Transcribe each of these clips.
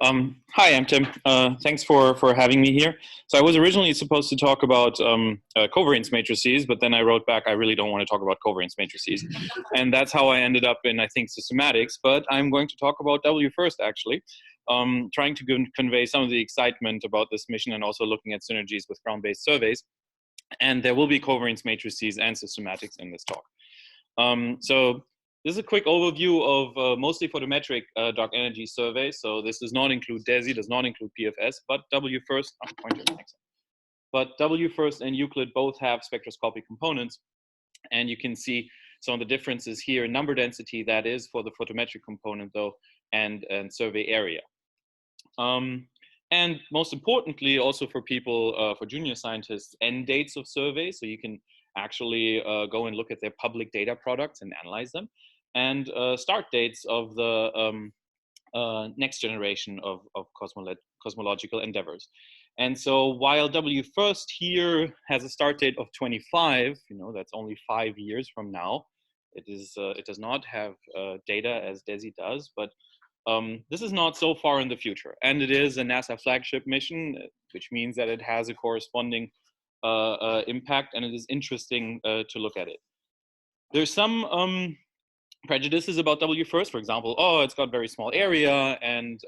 Hi, I'm Tim. Thanks for having me here. So I was originally supposed to talk about covariance matrices, but then I wrote back, I really don't want to talk about covariance matrices. And that's how I ended up in, I think, systematics. But I'm going to talk about W first, actually, trying to convey some of the excitement about this mission and also looking at synergies with ground-based surveys. And there will be covariance matrices and systematics in this talk. So this is a quick overview of mostly photometric dark energy surveys. So this does not include DESI, does not include PFS, but W first, but W first and Euclid both have spectroscopic components. And you can see some of the differences here in number density, that is for the photometric component though, and survey area. And most importantly, also for people, for junior scientists, end dates of surveys. So you can actually go and look at their public data products and analyze them. And start dates of the next generation of cosmological endeavors. And so while W first here has a start date of 25, that's only 5 years from now. It does not have data as DESI does, but this is not so far in the future. And it is a NASA flagship mission, which means that it has a corresponding impact, and it is interesting to look at it. There's some prejudices about W first, for example, it's got very small area, and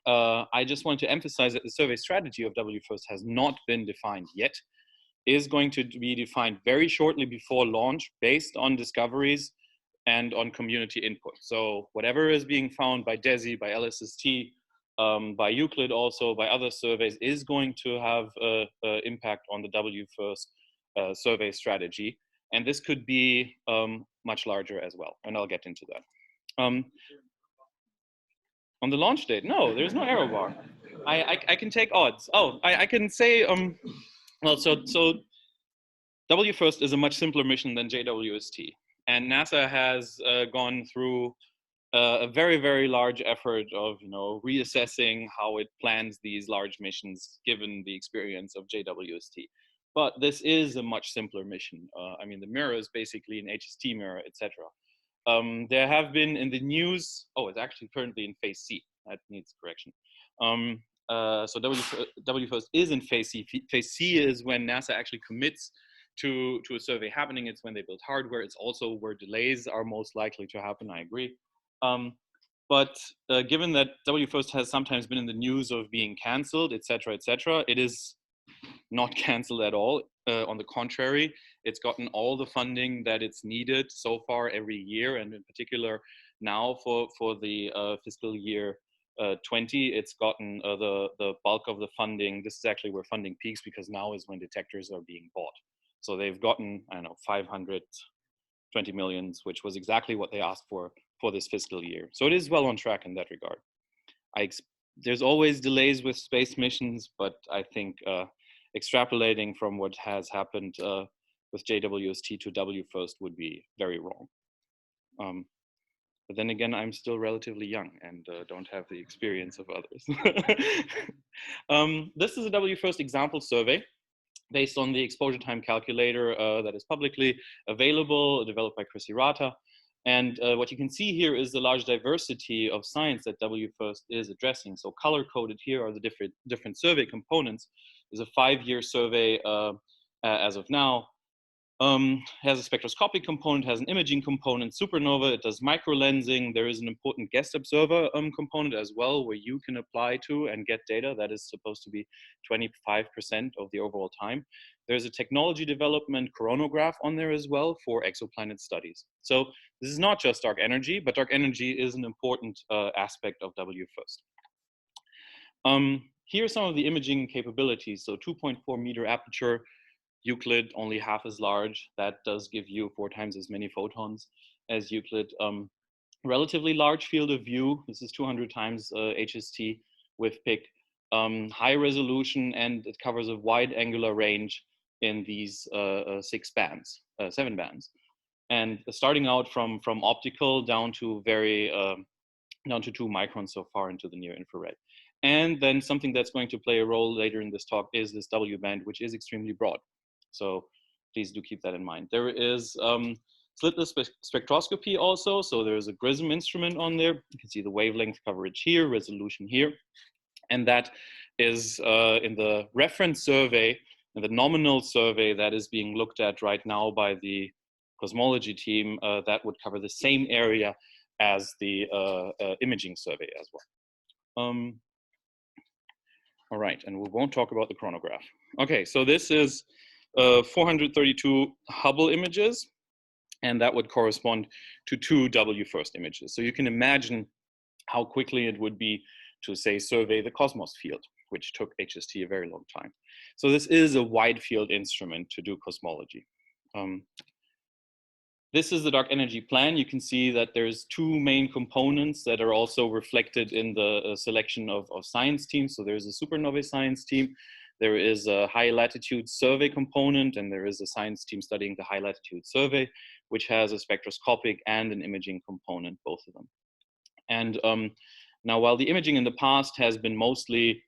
I just want to emphasize that the survey strategy of W first has not been defined yet, is going to be defined very shortly before launch based on discoveries and on community input. So whatever is being found by DESI, by LSST, by Euclid also, by other surveys, is going to have an impact on the W first survey strategy. And this could be much larger as well, and I'll get into that. On the launch date, no, there's no error bar. I can take odds. I can say, well, so W first is a much simpler mission than JWST. And NASA has gone through a very, very large effort of reassessing how it plans these large missions given the experience of JWST. But this is a much simpler mission. I mean, the mirror is basically an HST mirror, etc. There have been in the news, it's actually currently in phase C. That needs correction. So W first is in phase C. Phase C is when NASA actually commits to a survey happening. It's when they build hardware. It's also where delays are most likely to happen, I agree. But given that W first has sometimes been in the news of being canceled, etc., it is not canceled at all. On the contrary, it's gotten all the funding that it's needed so far every year, and in particular now for the fiscal year 20, it's gotten the bulk of the funding. This is actually where funding peaks, because now is when detectors are being bought. So they've gotten, 520 million, which was exactly what they asked for this fiscal year. So it is well on track in that regard. There's always delays with space missions, but I think extrapolating from what has happened with JWST to W first would be very wrong. But then again, I'm still relatively young and don't have the experience of others. This is a W first example survey based on the exposure time calculator that is publicly available, developed by Chris Hirata. And what you can see here is the large diversity of science that W first is addressing. So color-coded here are the different survey components. There's a 5-year survey as of now. Has a spectroscopic component, has an imaging component, supernova, it does microlensing. There is an important guest observer component as well, where you can apply to and get data. That is supposed to be 25% of the overall time. There's a technology development coronagraph on there as well for exoplanet studies. So this is not just dark energy, but dark energy is an important aspect of W first. Here are some of the imaging capabilities. So 2.4 meter aperture, Euclid only half as large. That does give you 4 times as many photons as Euclid. Relatively large field of view. This is 200 times HST with PIC. High resolution, and it covers a wide angular range in these 7 bands. And starting out from optical down to down to 2 microns so far into the near infrared. And then something that's going to play a role later in this talk is this W band, which is extremely broad. So please do keep that in mind. There is Slitless spectroscopy also. So there's a GRISM instrument on there. You can see the wavelength coverage here, resolution here. And that is in the reference survey, in the nominal survey that is being looked at right now by the cosmology team, that would cover the same area as the imaging survey as well. All right, and we won't talk about the chronograph. Okay, so this is 432 Hubble images, and that would correspond to 2 WFIRST images. So you can imagine how quickly it would be to, say, survey the cosmos field, which took HST a very long time. So this is a wide field instrument to do cosmology. This is the dark energy plan. You can see that there's 2 main components that are also reflected in the selection of science teams. So there's a supernovae science team, there is a high latitude survey component, and there is a science team studying the high latitude survey, which has a spectroscopic and an imaging component, both of them. And now, while the imaging in the past has been mostly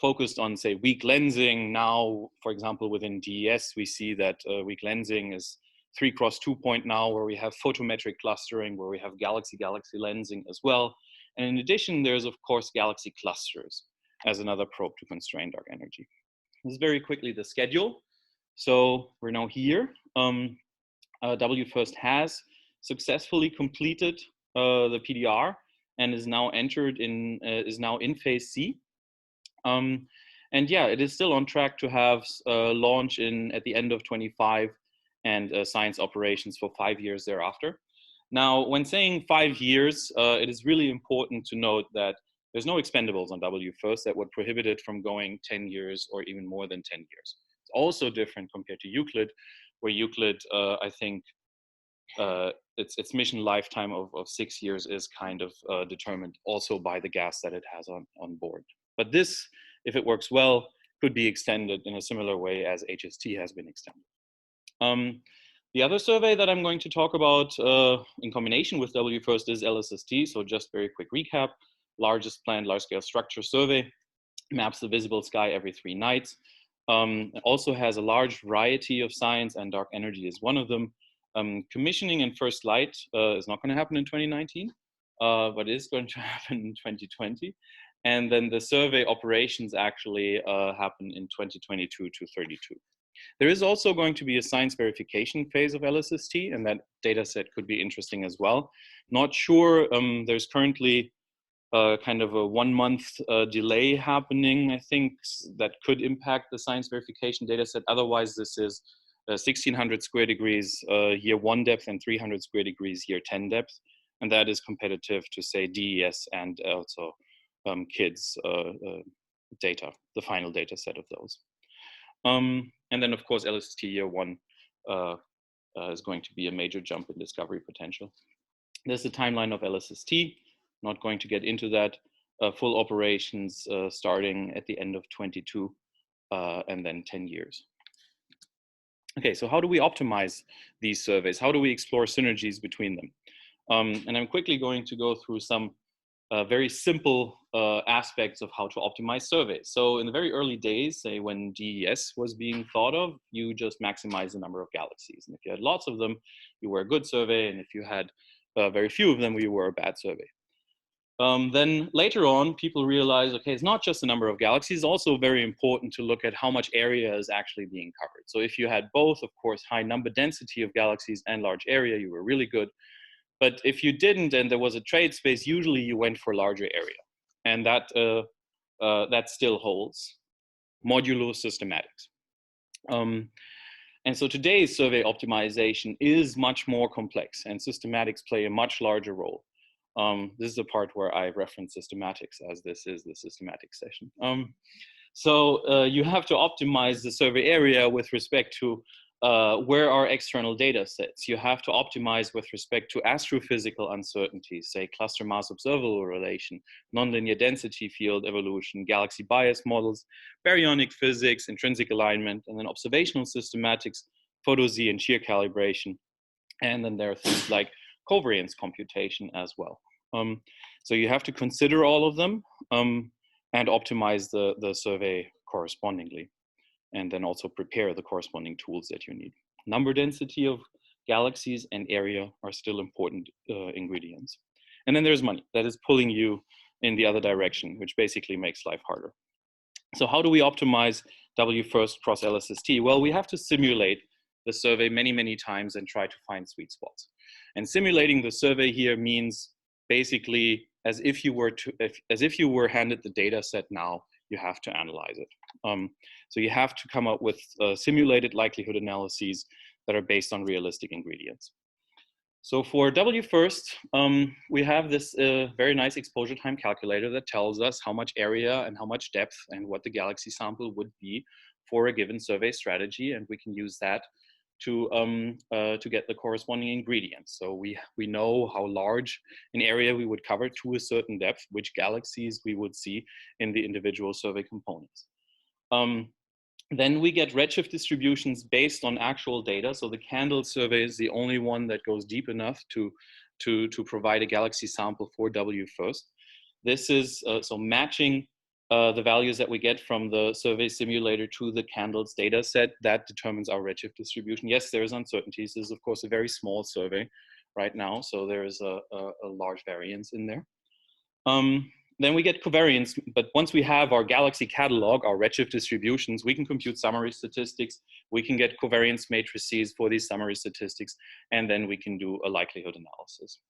focused on, say, weak lensing, now, for example, within DES, we see that weak lensing is 3x2 point now, where we have photometric clustering, where we have galaxy-galaxy lensing as well. And in addition, there's, of course, galaxy clusters as another probe to constrain dark energy. This is very quickly the schedule. So we're now here. WFIRST has successfully completed the PDR and is now in phase C. And yeah, it is still on track to have launch at the end of 25 and science operations for 5 years thereafter. Now, when saying 5 years, it is really important to note that there's no expendables on WFIRST that would prohibit it from going 10 years or even more than 10 years. It's also different compared to Euclid, where Euclid, I think, its mission lifetime of 6 years is kind of determined also by the gas that it has on board. But this, if it works well, could be extended in a similar way as HST has been extended. The other survey that I'm going to talk about in combination with WFIRST is LSST. So just very quick recap: largest planned large-scale structure survey, maps the visible sky every 3 nights. It also has a large variety of science, and dark energy is one of them. Commissioning and first light is not going to happen in 2019, but is going to happen in 2020. And then the survey operations actually happen in 2022 to 32. There is also going to be a science verification phase of LSST, and that data set could be interesting as well. Not sure, there's currently kind of a 1 month delay happening, I think, that could impact the science verification data set. Otherwise, this is 1600 square degrees year 1 depth and 300 square degrees year 10 depth. And that is competitive to, say, DES and also KIDS data, the final data set of those. And then, of course, LSST year 1 is going to be a major jump in discovery potential. There's the timeline of LSST. Not going to get into that. Full operations starting at the end of 22 and then 10 years. Okay, so how do we optimize these surveys? How do we explore synergies between them? And I'm quickly going to go through some very simple aspects of how to optimize surveys. So in the very early days, say when DES was being thought of, you just maximize the number of galaxies. And if you had lots of them, you were a good survey. And if you had very few of them, you were a bad survey. Then later on, people realize, okay, it's not just the number of galaxies, it's also very important to look at how much area is actually being covered. So if you had both, of course, high number density of galaxies and large area, you were really good. But if you didn't and there was a trade space, usually you went for larger area. And that still holds, modulo systematics. And so today's survey optimization is much more complex, and systematics play a much larger role. This is the part where I reference systematics, as this is the systematics session. So you have to optimize the survey area with respect to where are external data sets. You have to optimize with respect to astrophysical uncertainties, say cluster mass observable relation, nonlinear density field evolution, galaxy bias models, baryonic physics, intrinsic alignment, and then observational systematics, photo Z and shear calibration. And then there are things like covariance computation as well. So you have to consider all of them and optimize the survey correspondingly, and then also prepare the corresponding tools that you need. Number density of galaxies and area are still important ingredients. And then there's money that is pulling you in the other direction, which basically makes life harder. So how do we optimize W-first cross LSST? Well, we have to simulate the survey many, many times and try to find sweet spots. And simulating the survey here means basically as if you were handed the data set now, you have to analyze it. So you have to come up with simulated likelihood analyses that are based on realistic ingredients. So for W-first, we have this very nice exposure time calculator that tells us how much area and how much depth and what the galaxy sample would be for a given survey strategy, and we can use that to get the corresponding ingredients. So we know how large an area we would cover to a certain depth, which galaxies we would see in the individual survey components. Then we get redshift distributions based on actual data. So the candle survey is the only one that goes deep enough to provide a galaxy sample for W-first. This is so matching the values that we get from the survey simulator to the candles data set that determines our redshift distribution. Yes, there's uncertainties. This is of course a very small survey right now, so there is a large variance in there. Then we get covariance, but once we have our galaxy catalog, our redshift distributions, we can compute summary statistics, we can get covariance matrices for these summary statistics, and then we can do a likelihood analysis.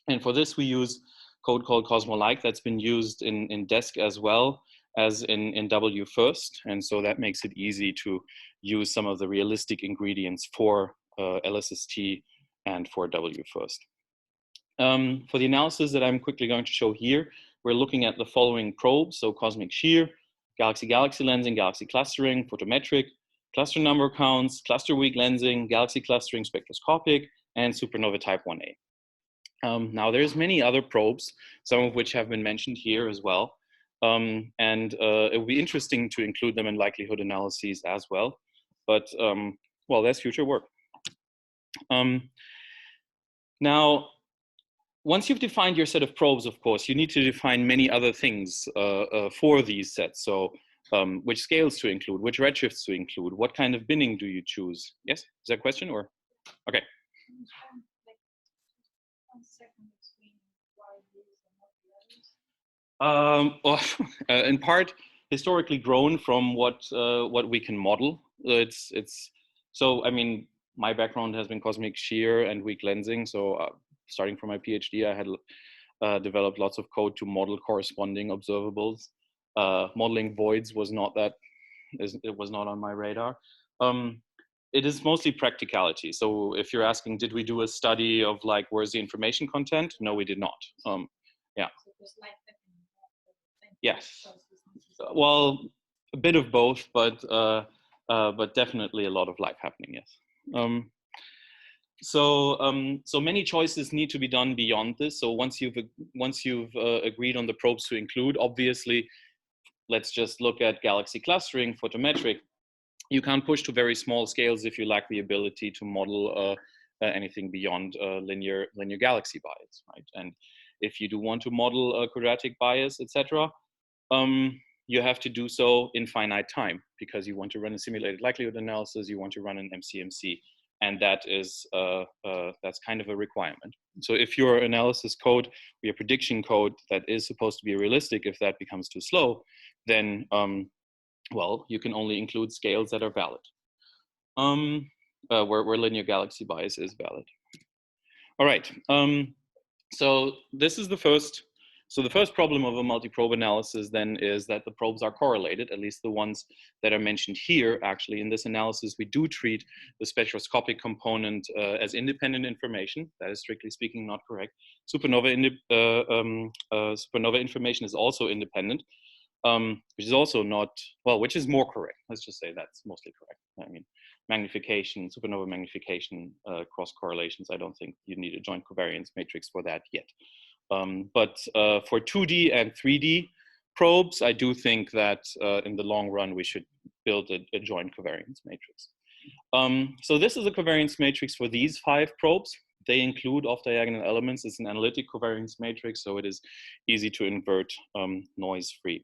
And for this, we use code called Cosmolike that's been used in DESC as well as in W-first. And so that makes it easy to use some of the realistic ingredients for LSST and for W-first. For the analysis that I'm quickly going to show here, we're looking at the following probes. So cosmic shear, galaxy-galaxy lensing, galaxy clustering, photometric, cluster number counts, cluster weak lensing, galaxy clustering spectroscopic, and supernova type 1a. Now there's many other probes, some of which have been mentioned here as well. And it will be interesting to include them in likelihood analyses as well. But well, that's future work. Now, once you've defined your set of probes, of course, you need to define many other things for these sets. So which scales to include, which redshifts to include, what kind of binning do you choose? Yes, is that a question or? Okay. Well, in part, historically grown from what we can model. So, I mean, my background has been cosmic shear and weak lensing. So starting from my PhD, I had developed lots of code to model corresponding observables. Modeling voids was not it was not on my radar. It is mostly practicality. So if you're asking, did we do a study of like, where's the information content? No, we did not. Yeah. Yes. Well, a bit of both, but definitely a lot of life happening. Yes. So many choices need to be done beyond this. So once you've agreed on the probes to include, obviously, let's just look at galaxy clustering, photometric. You can't push to very small scales if you lack the ability to model anything beyond linear galaxy bias, right? And if you do want to model quadratic bias, etc., you have to do so in finite time because you want to run a simulated likelihood analysis, you want to run an MCMC, and that is that's kind of a requirement. So if your analysis code, your prediction code that is supposed to be realistic, if that becomes too slow, then well, you can only include scales that are valid, where linear galaxy bias is valid. All right, so this is the first. So the first problem of a multi-probe analysis then is that the probes are correlated, at least the ones that are mentioned here. Actually, in this analysis, we do treat the spectroscopic component as independent information. That is strictly speaking not correct. Supernova information is also independent, which is also not, well, which is more correct. Let's just say that's mostly correct. I mean, magnification, supernova magnification, cross correlations, I don't think you need a joint covariance matrix for that yet. But for 2D and 3D probes, I do think that in the long run, we should build a joint covariance matrix. So this is a covariance matrix for these 5 probes. They include off-diagonal elements. It's an analytic covariance matrix, so it is easy to invert noise-free.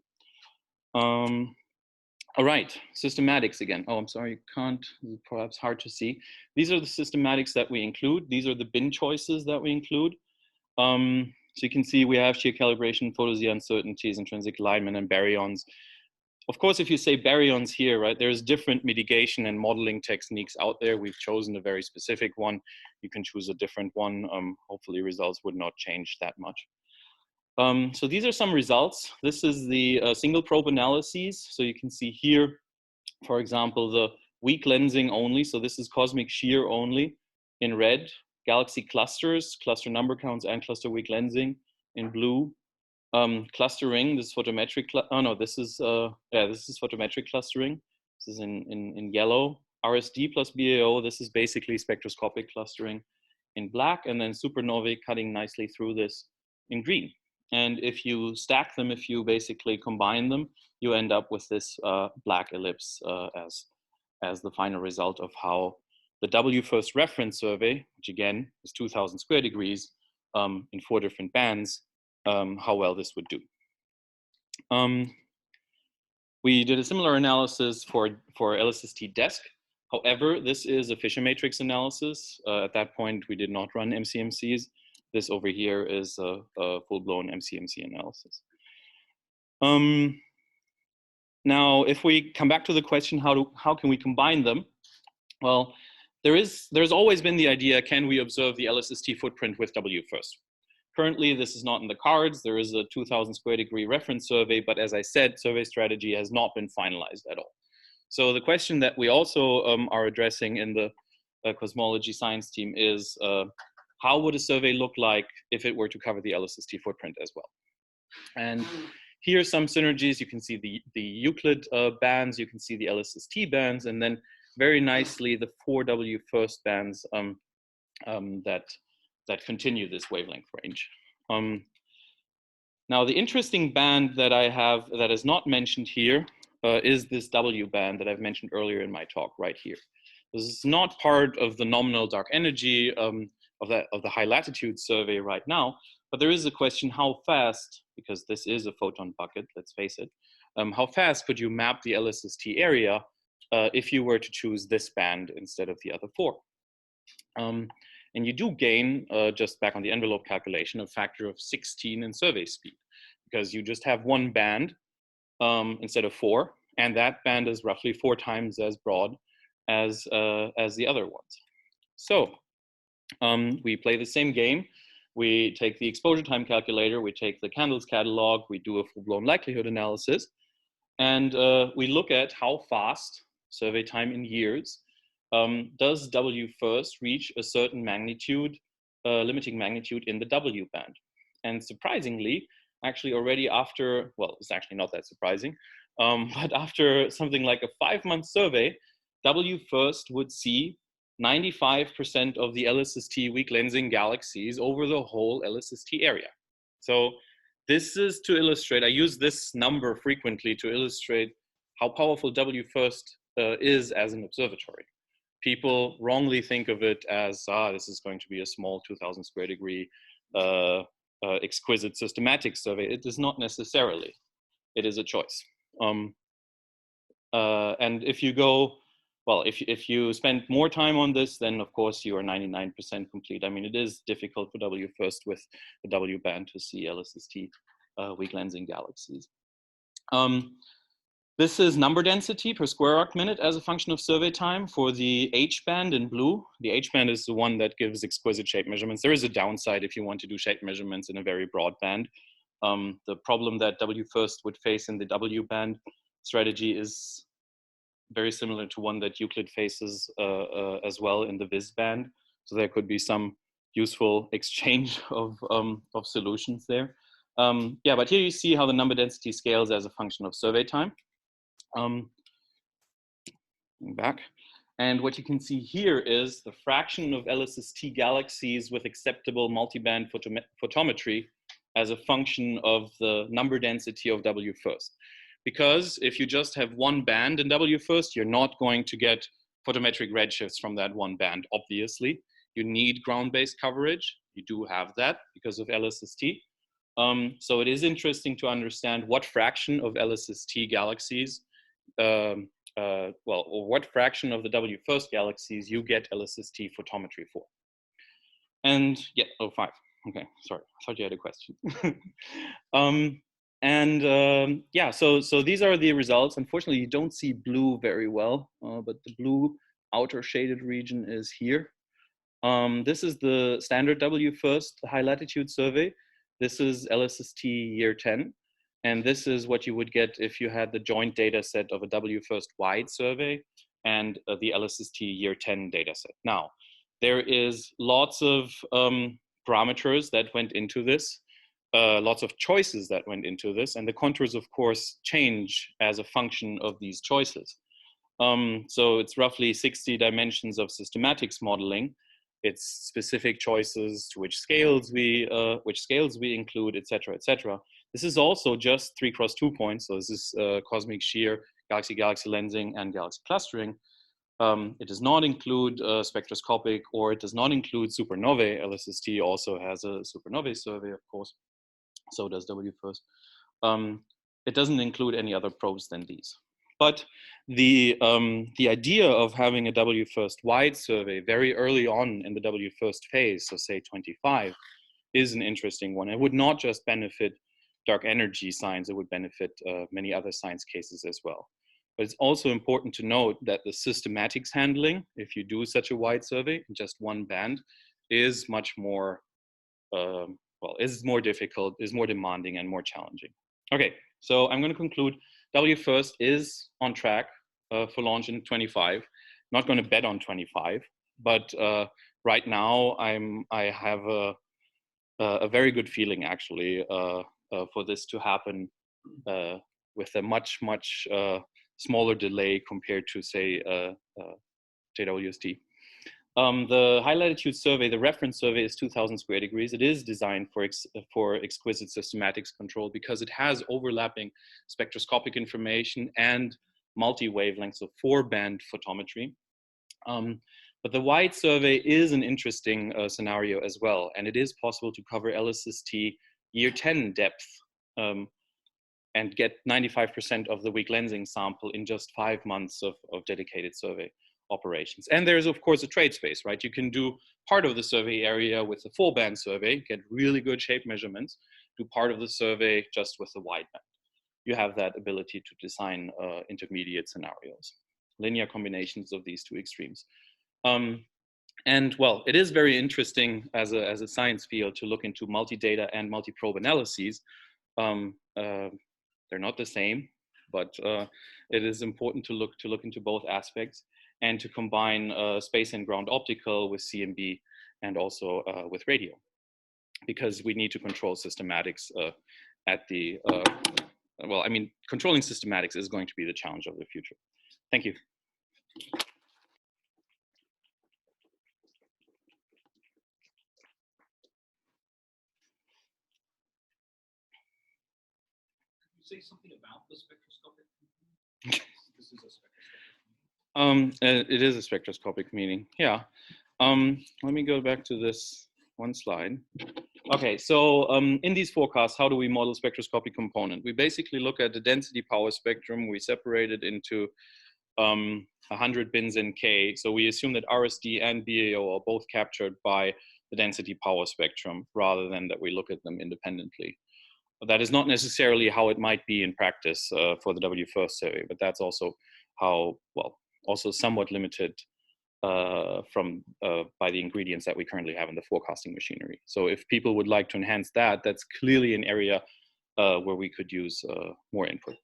All right, systematics again. Oh, I'm sorry, you can't, perhaps hard to see. These are the systematics that we include. These are the bin choices that we include. So you can see we have shear calibration, photo Z uncertainties, intrinsic alignment, and baryons. Of course, if you say baryons here, right, there's different mitigation and modeling techniques out there. We've chosen a very specific one. You can choose a different one. Hopefully results would not change that much. So these are some results. This is the single probe analyses. So you can see here, for example, the weak lensing only. So this is cosmic shear only in red, galaxy clusters, cluster number counts, and cluster weak lensing in blue. Clustering, this is photometric, oh no, this is photometric clustering. This is in yellow. RSD plus BAO, this is basically spectroscopic clustering in black, and then supernovae cutting nicely through this in green. And if you stack them, if you basically combine them, you end up with this black ellipse as the final result of how the WFIRST reference survey, which again is 2,000 square degrees in 4 different bands, how well this would do. We did a similar analysis for LSST desk. However, this is a Fisher matrix analysis. At that point, we did not run MCMCs. This over here is a full-blown MCMC analysis. Now, if we come back to the question, how can we combine them? Well, there's always been the idea, can we observe the LSST footprint with WFIRST? Currently, this is not in the cards. There is a 2,000 square degree reference survey, but as I said, survey strategy has not been finalized at all. So the question that we also are addressing in the cosmology science team is, how would a survey look like if it were to cover the LSST footprint as well? And here are some synergies. You can see the Euclid bands, you can see the LSST bands, and then very nicely the 4 WFIRST bands that continue this wavelength range. Now, the interesting band that I have that is not mentioned here is this W band that I've mentioned earlier in my talk right here. This is not part of the nominal dark energy of the high latitude survey right now, but there is a question how fast, because this is a photon bucket, let's face it, how fast could you map the LSST area if you were to choose this band instead of the other 4? And you do gain, just back on the envelope calculation, a factor of 16 in survey speed, because you just have 1 band instead of 4, and that band is roughly 4 times as broad as the other ones. So we play the same game. We take the exposure time calculator, we take the candles catalog, we do a full-blown likelihood analysis, and we look at how fast, survey time in years, does WFIRST reach a certain magnitude, limiting magnitude in the W band. And surprisingly, actually already after, well, it's actually not that surprising, but after something like a 5-month survey, WFIRST would see 95% of the LSST weak lensing galaxies over the whole LSST area. So this is to illustrate, I use this number frequently to illustrate how powerful WFIRST is as an observatory. People wrongly think of it as, this is going to be a small 2,000 square degree exquisite systematic survey. It is not necessarily. It is a choice. And if you go, well, if you spend more time on this, then of course you are 99% complete. I mean, it is difficult for WFIRST with the W band to see LSST weak lensing galaxies. This is number density per square arc minute as a function of survey time for the H band in blue. The H band is the one that gives exquisite shape measurements. There is a downside if you want to do shape measurements in a very broad band. The problem that WFIRST would face in the W band strategy is very similar to one that Euclid faces as well in the Vis band. So there could be some useful exchange of solutions there. Yeah, but here you see how the number density scales as a function of survey time. Back. And what you can see here is the fraction of LSST galaxies with acceptable multiband photometry as a function of the number density of WFIRST. Because if you just have 1 band in WFIRST, you're not going to get photometric redshifts from that 1 band, obviously. You need ground-based coverage. You do have that because of LSST. So it is interesting to understand what fraction of LSST galaxies or what fraction of the W1st galaxies you get LSST photometry for. And yeah, oh, 5. Okay, sorry, I thought you had a question. Yeah, so these are the results. Unfortunately, you don't see blue very well, but the blue outer shaded region is here. This is the standard W1st high latitude survey. This is LSST year 10. And this is what you would get if you had the joint data set of a W1st wide survey and the LSST year 10 data set. Now, there is lots of parameters that went into this, lots of choices that went into this, and the contours, of course, change as a function of these choices. So it's roughly 60 dimensions of systematics modeling. It's specific choices to which scales we include, et cetera, et cetera. This is also just 3x2 points. So this is cosmic shear, galaxy-galaxy lensing, and galaxy clustering. It does not include spectroscopic, or it does not include supernovae. LSST also has a supernovae survey, of course. So does W1st. It doesn't include any other probes than these. But the idea of having a W1st wide survey very early on in the W1st phase, so say 25, is an interesting one. It would not just benefit dark energy science, it would benefit many other science cases as well. But it's also important to note that the systematics handling, if you do such a wide survey, just one band, is much more, is more difficult, is more demanding and more challenging. Okay, so I'm going to conclude. W1st is on track for launch in 25. Not going to bet on 25, but right now I have a very good feeling actually for this to happen with a much smaller delay compared to say JWST. The high latitude survey, the reference survey, is 2,000 square degrees. It is designed for exquisite systematics control because it has overlapping spectroscopic information and multi-wavelengths of 4-band photometry. But the wide survey is an interesting scenario as well, and it is possible to cover LSST year 10 depth and get 95% of the weak lensing sample in just 5 months of dedicated survey operations. And there's of course a trade space, right? You can do part of the survey area with a full band survey, get really good shape measurements, do part of the survey just with the wide band. You have that ability to design intermediate scenarios, linear combinations of these two extremes. And well, it is very interesting as a science field to look into multi-data and multi-probe analyses. They're not the same, but it is important to look into both aspects and to combine space and ground optical with CMB and also with radio, because we need to control systematics at the, well, I mean, controlling systematics is going to be the challenge of the future. Thank you. Say something about the spectroscopic? This is a spectroscopic meeting. It is a spectroscopic meeting. Yeah. Let me go back to this one slide. Okay, so in these forecasts, how do we model spectroscopic component? We basically look at the density power spectrum. We separate it into 100 bins in K. So we assume that RSD and BAO are both captured by the density power spectrum rather than that we look at them independently. That is not necessarily how it might be in practice for the W1st survey, but that's also how, well, also somewhat limited by the ingredients that we currently have in the forecasting machinery. So if people would like to enhance that, that's clearly an area where we could use more input.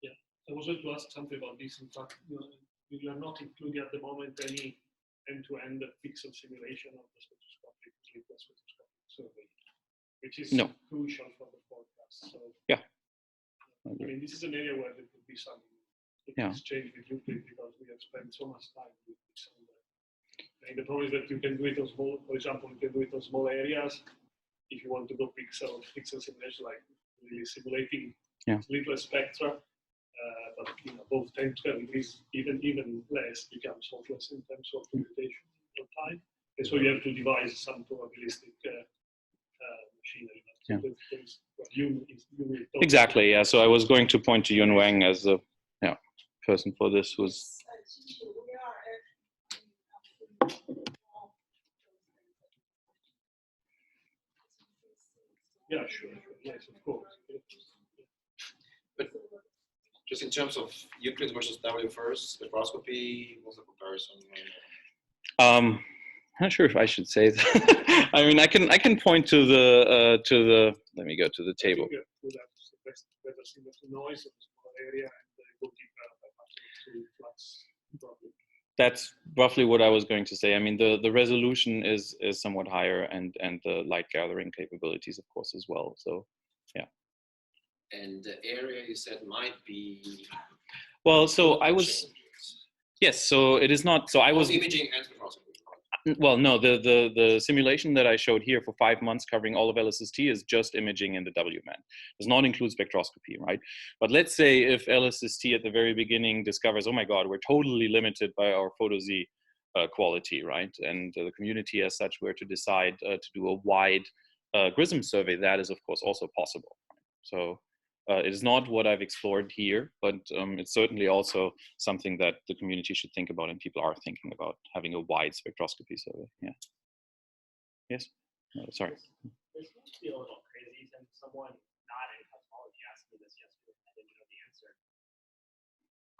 Yeah, I was going to ask something about this. In fact, you are not including at the moment any end-to-end pixel simulation of the spectroscopic survey, which is crucial for the forecast. So yeah, I mean, this is an area where there could be some exchange with Euclid because we have spent so much time with this. And the problem is that you can do it on small, for example, you can do it on small areas. If you want to go pixel simulation, like really simulating little spectra, but both 10, 12 degrees, even less becomes hopeless in terms of computation of time. And so you have to devise some probabilistic machinery. Yeah. So Exactly. Yeah. So I was going to point to Yun Wang as the person for this. Who's yeah, sure. Yes, of course. But just in terms of Euclid versus W first spectroscopy, what's the comparison? I'm not sure if I should say that. I mean, I can point to the. Let me go to the table. Noise of the small area and go deeper to flux probably. That's roughly what I was going to say. I mean, the resolution is somewhat higher, and the light gathering capabilities, of course, as well. So, yeah. And the area you said might be. Well, so I was. Yes. So it is not. So I was imaging and spectroscopy. Well, no. The simulation that I showed here for 5 months, covering all of LSST, is just imaging in the WMAN. Does not include spectroscopy, right? But let's say if LSST at the very beginning discovers, oh my God, we're totally limited by our photo Z quality, right? And the community as such were to decide to do a wide GRISM survey, that is of course also possible. So it is not what I've explored here, but it's certainly also something that the community should think about, and people are thinking about having a wide spectroscopy survey. Yeah. Yes. Sorry. This must be a little crazy since someone not in cosmology asked me this yesterday and I didn't know the answer.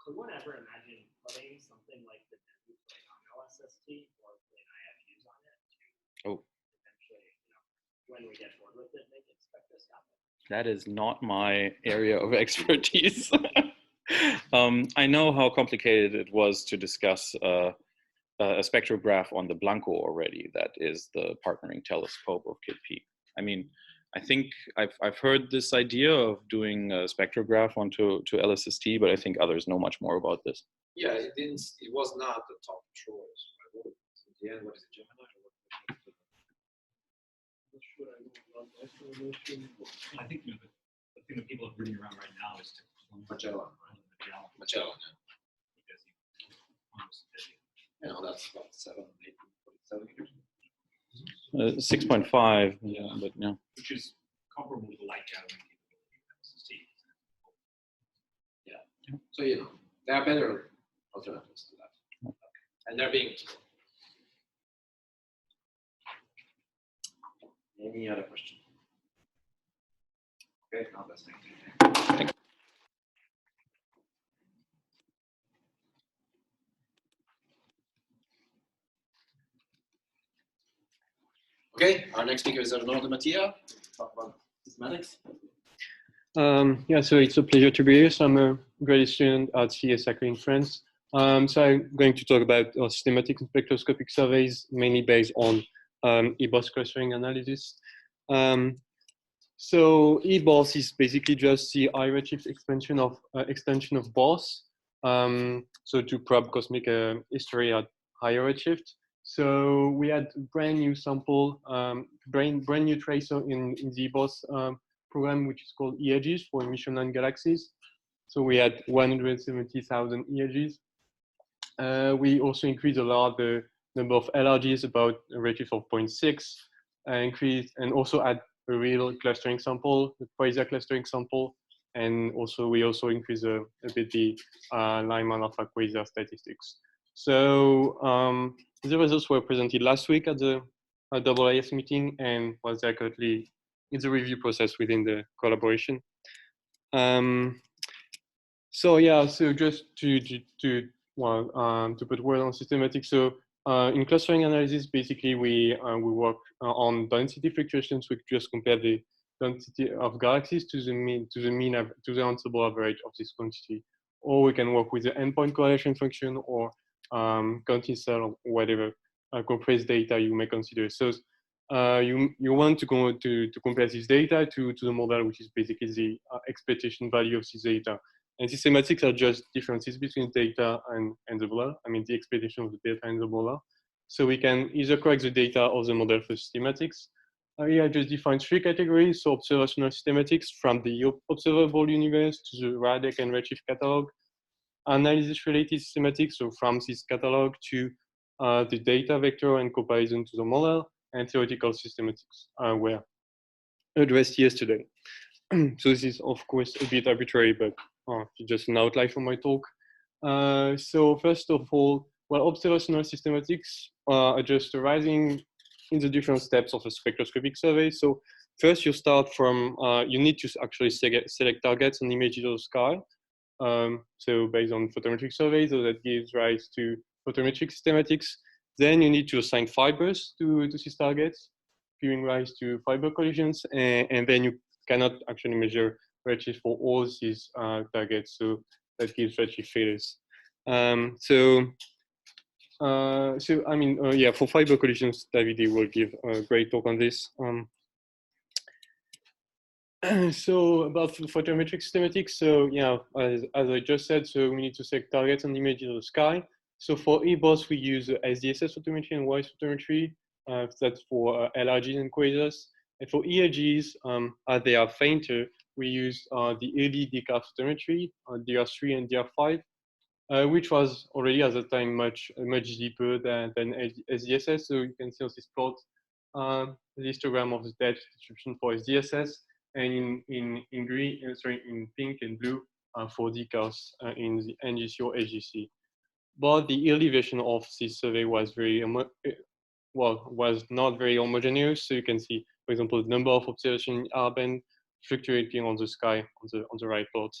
Could one ever imagine putting something like the Denby plate on LSST or putting IFUs on it to eventually, when we get bored with it, make it spectroscopic? That is not my area of expertise. I know how complicated it was to discuss a spectrograph on the Blanco already. That is the partnering telescope of KIT-P. I mean, I think I've heard this idea of doing a spectrograph onto LSST, but I think others know much more about this. Yeah, it didn't. It was not the top choice. In the end, what is it, Gemini? I think the thing that people are bringing around right now is to Magellan. Magellan. You know, that's about 7, 8, 47 meters. 6.5. Yeah, but yeah. Which is comparable to the light gathering capability of SST. Yeah. So there are better alternatives to that, and they're being explored. Any other questions? Okay, now that's next. Okay, our next speaker is Arnaud Mattia. Talk about systematics. Yeah, so it's a pleasure to be here. So I'm a graduate student at CSAC in France. So I'm going to talk about systematic and spectroscopic surveys, mainly based on eBOS clustering analysis. So eBOS is basically just the high redshift extension of BOS. So to probe cosmic history at higher redshift. So we had brand new sample, brand new tracer in the eBOS program, which is called EAGs for emission line galaxies. So we had 170,000 EAGs. We also increased a lot the number of LRGs, about a redshift of 0.6, increased, and also add a real clustering sample, the quasar clustering sample, and also we also increased a bit the Lyman alpha quasar statistics. So the results were presented last week at the AAIS meeting, and was currently in the review process within the collaboration. So yeah, so just to put word on systematic. So in clustering analysis, basically we work on density fluctuations. We just compare the density of galaxies to the ensemble average of this quantity, or we can work with the endpoint correlation function or counting cell or whatever compressed data you may consider. So you want to go to compare this data to the model, which is basically the expectation value of this data. And systematics are just differences between data and the model. I mean, the expectation of the data and the model. So we can either correct the data or the model for systematics. Here I just define 3 categories. So observational systematics from the observable universe to the Radek and Redshift catalog. Analysis related systematics, so from this catalog to the data vector and comparison to the model, and theoretical systematics, where addressed yesterday. So this is of course a bit arbitrary, but just an outline from my talk. So first of all, well, observational systematics are just arising in the different steps of a spectroscopic survey. So first you start from, you need to actually select targets and images of the sky. So based on photometric surveys, so that gives rise to photometric systematics. Then you need to assign fibers to these targets, giving rise to fiber collisions, and then you cannot actually measure redshift for all these targets, so that gives redshift failures. So I mean, yeah, for fiber collisions, Davide will give a great talk on this. So about photometric systematics, so yeah, as I just said, so we need to select targets and images of the sky. So for EBOS, we use SDSS photometry and WISE photometry. That's for LRGs and quasars. And for ERGs, as they are fainter, we use the early DCAR photometry, DR3 and DR5, which was already at the time much deeper than SDSS. So you can see on this plot the histogram of the depth distribution for SDSS, and in green, sorry, in pink and blue for DCARs in the NGC or HGC. But the early version of this survey was was not very homogeneous. So you can see, for example, the number of observations in R-band fluctuating on the sky on the right plot.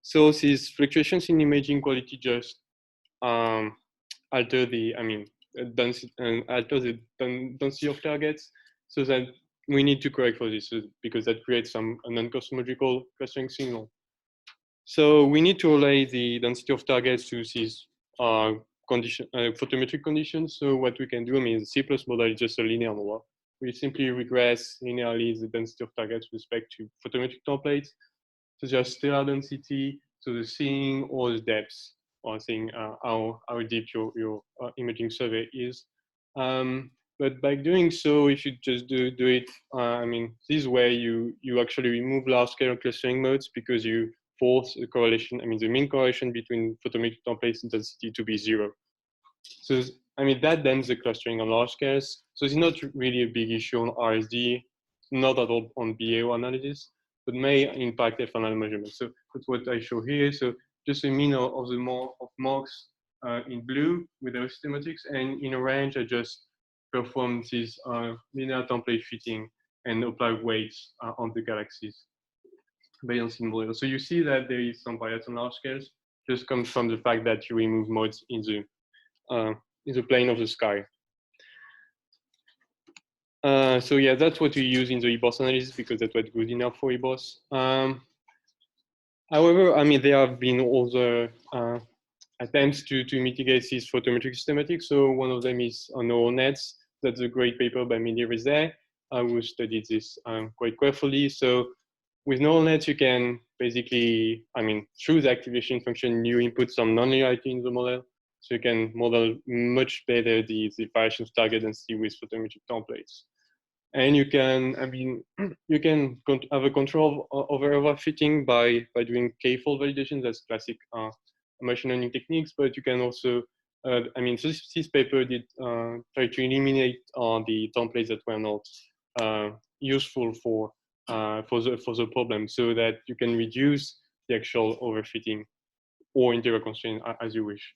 So these fluctuations in imaging quality just alter the, I mean, alter the density of targets, so that we need to correct for this, because that creates a non-cosmological clustering signal. So we need to relay the density of targets to these photometric conditions. So what we can do, I mean, the C+ model is just a linear model. We simply regress linearly the density of targets with respect to photometric templates, such as stellar density, so the seeing or the depths, or seeing how deep your imaging survey is. But by doing so, if you just do it, I mean, this way you actually remove large-scale clustering modes, because you force the correlation, I mean, the mean correlation between photometric templates and density to be 0. So, I mean, that dams the clustering on large scales. So it's not really a big issue on RSD, not at all on BAO analysis, but may impact FNL measurements. So that's what I show here. So just a mean of the marks in blue with the systematics, and in orange, I just perform this linear template fitting and apply weights on the galaxies based on symbol. So you see that there is some bias on large scales, just comes from the fact that you remove modes in the plane of the sky. So yeah, that's what we use in the EBOS analysis, because that's what's good enough for EBOS. However, I mean, there have been other attempts to mitigate these photometric systematics. So one of them is on neural nets. That's a great paper by Mehdi Rizeh, who studied this quite carefully. So with neural nets, you can basically, I mean, through the activation function, you input some nonlinearity in the model. So you can model much better the variation of target density with photometric templates. And you can, I mean, you can have a control over overfitting by doing k-fold validation. That's classic machine learning techniques. But you can also, I mean, this paper did try to eliminate the templates that were not useful for the problem, so that you can reduce the actual overfitting or integral constraint as you wish.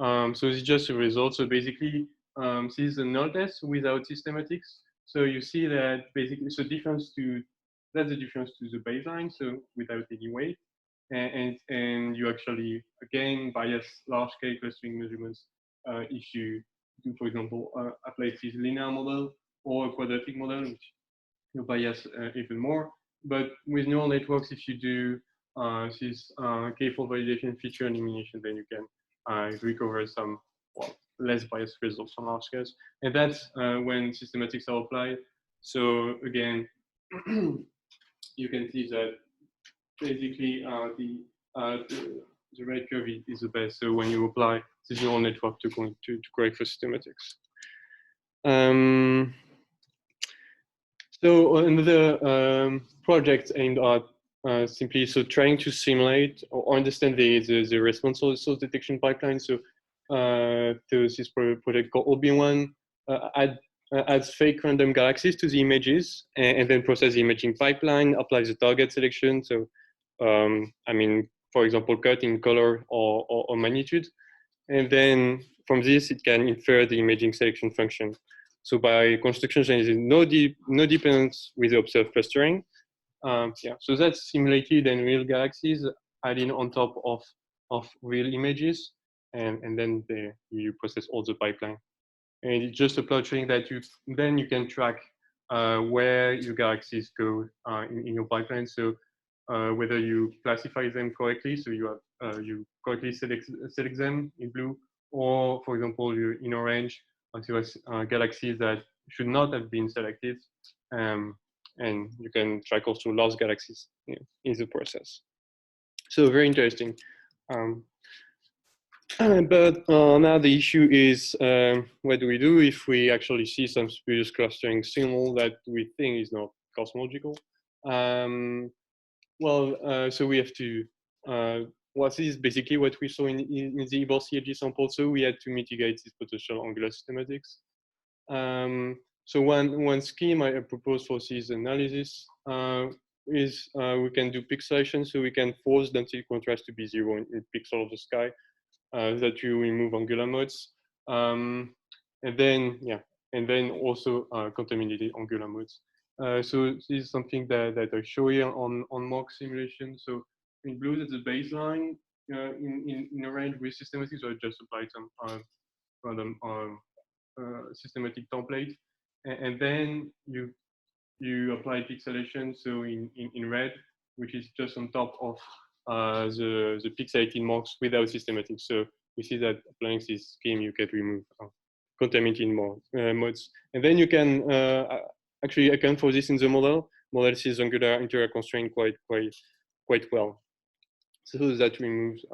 So it's just a result. So basically, this is a null test without systematics. So you see that basically, so that's the difference to the baseline, so without any weight. And you actually, again, bias large-scale clustering measurements if you do, for example, apply this linear model or a quadratic model, which you bias even more. But with neural networks, if you do this k-fold validation feature elimination, then you can recover some less biased results on large scales. And that's when systematics are applied. So again, you can see that basically the red curve is the best. So when you apply this neural network to correct for systematics. So another project aimed at simply trying to simulate or understand the response source detection pipeline. So there's this project called OB1. adds fake random galaxies to the images, and then process the imaging pipeline, applies the target selection. So, I mean, for example, cut in color or magnitude. And then from this, it can infer the imaging selection function. So by construction, there is no dependence with the observed clustering. Yeah, so that's simulated and real galaxies adding on top of real images, and then you process all the pipeline. And it's just a plot showing that you can track where your galaxies go in your pipeline. So whether you classify them correctly, so you have you correctly select them in blue, or for example, you in orange, until galaxies that should not have been selected, and you can track also lost galaxies in the process. So very interesting. But now the issue is, what do we do if we actually see some spurious clustering signal that we think is not cosmological? So we have to, what is basically what we saw in the Ibor CAG sample. So we had to mitigate these potential angular systematics. So one scheme I propose for this analysis is we can do pixelation, so we can force density contrast to be 0 in pixel of the sky, that you remove angular modes, and then also contaminated angular modes. So this is something that I show here on mock simulation. So in blue, that's the baseline. In orange with systematics, so I just applied some random systematic template, and then you apply pixelation. So in red, which is just on top of the pixelated marks without systematic. So we see that applying this scheme, you can remove contaminated modes, and then you can actually account for this in the model. Model sees angular interior constraint quite well. So that removes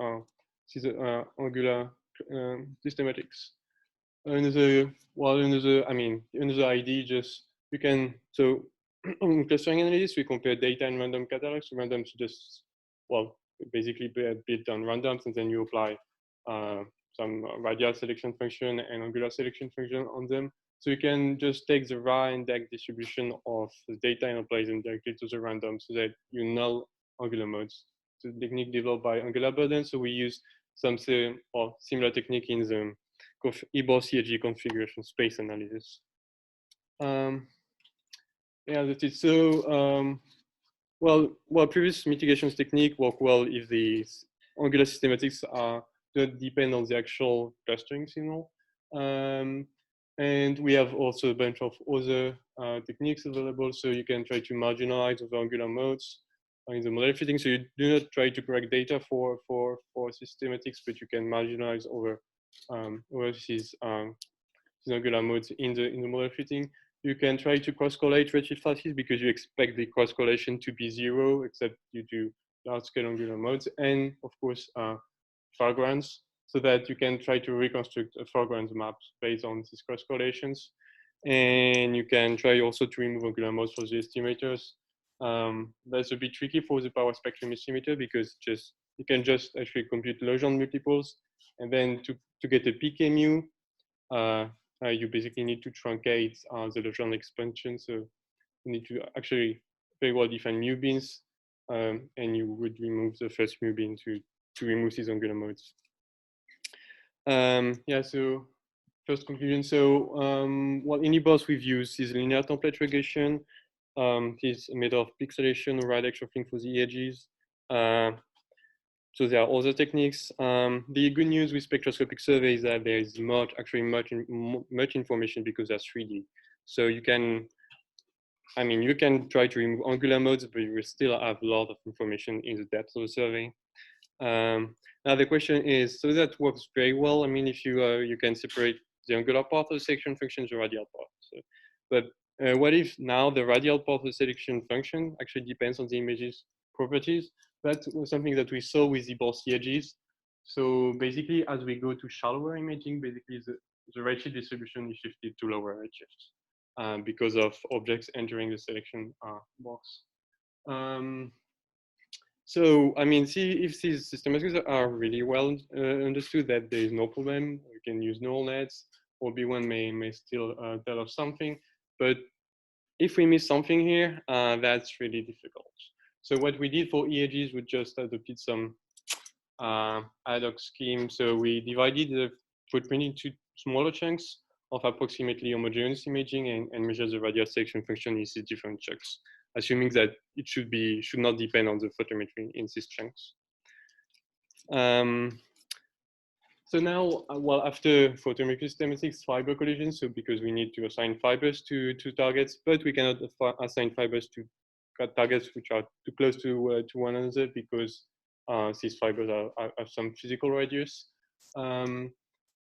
angular systematics. Another idea, just you can, so in clustering analysis, we compare data and random catalogs. Randoms just, basically built on randoms, and then you apply some radial selection function and angular selection function on them. So you can just take the Ra and DAC distribution of the data and apply them directly to the random, so that you null angular modes. So the technique developed by Angular Burden. So we use some similar technique in the Ibor CAG configuration space analysis. Yeah, that's it. So, previous mitigations technique work well if the angular systematics don't depend on the actual clustering signal. And we have also a bunch of other techniques available. So you can try to marginalize the angular modes in the model fitting. So you do not try to correct data for systematics, but you can marginalize over these angular modes in the model fitting. You can try to cross-correlate redshift classes because you expect the cross-correlation to be 0, except you do large-scale angular modes, and of course foregrounds, so that you can try to reconstruct a foreground map based on these cross-correlations. And you can try also to remove angular modes for the estimators. That's a bit tricky for the power spectrum estimator because you can just actually compute Legendre multiples, and then to get a PKMU, you basically need to truncate the Legendre expansion. So you need to actually very well define mu bins, and you would remove the first mu bin to remove these angular modes. So first conclusion. So in Ibos we've used this linear template regression, this method of pixelation or radix shuffling for the edges. So there are other techniques. The good news with spectroscopic survey is that there is much information because there's 3D. So you can try to remove angular modes, but you will still have a lot of information in the depth of the survey. Now the question is, so that works very well. I mean, if you can separate the angular part of the selection function, the radial part. So, but what if now the radial part of the selection function actually depends on the image's properties? That's something that we saw with the Ibor CAGs. So basically, as we go to shallower imaging, basically the redshift distribution is shifted to lower redshift because of objects entering the selection box. So, I mean, see if these systematics are really well understood, that there is no problem. You can use neural nets. or B1 may still tell us something. But if we miss something here, that's really difficult. So what we did for EAGs, we just adopted some ad hoc scheme. So we divided the footprint into smaller chunks of approximately homogeneous imaging and measure the radial selection function in these different chunks, assuming that it should not depend on the photometry in these chunks. So now, well, after photometry systematics, fiber collisions, so because we need to assign fibers to targets, but we cannot assign fibers to targets which are too close to one another because these fibers have some physical radius.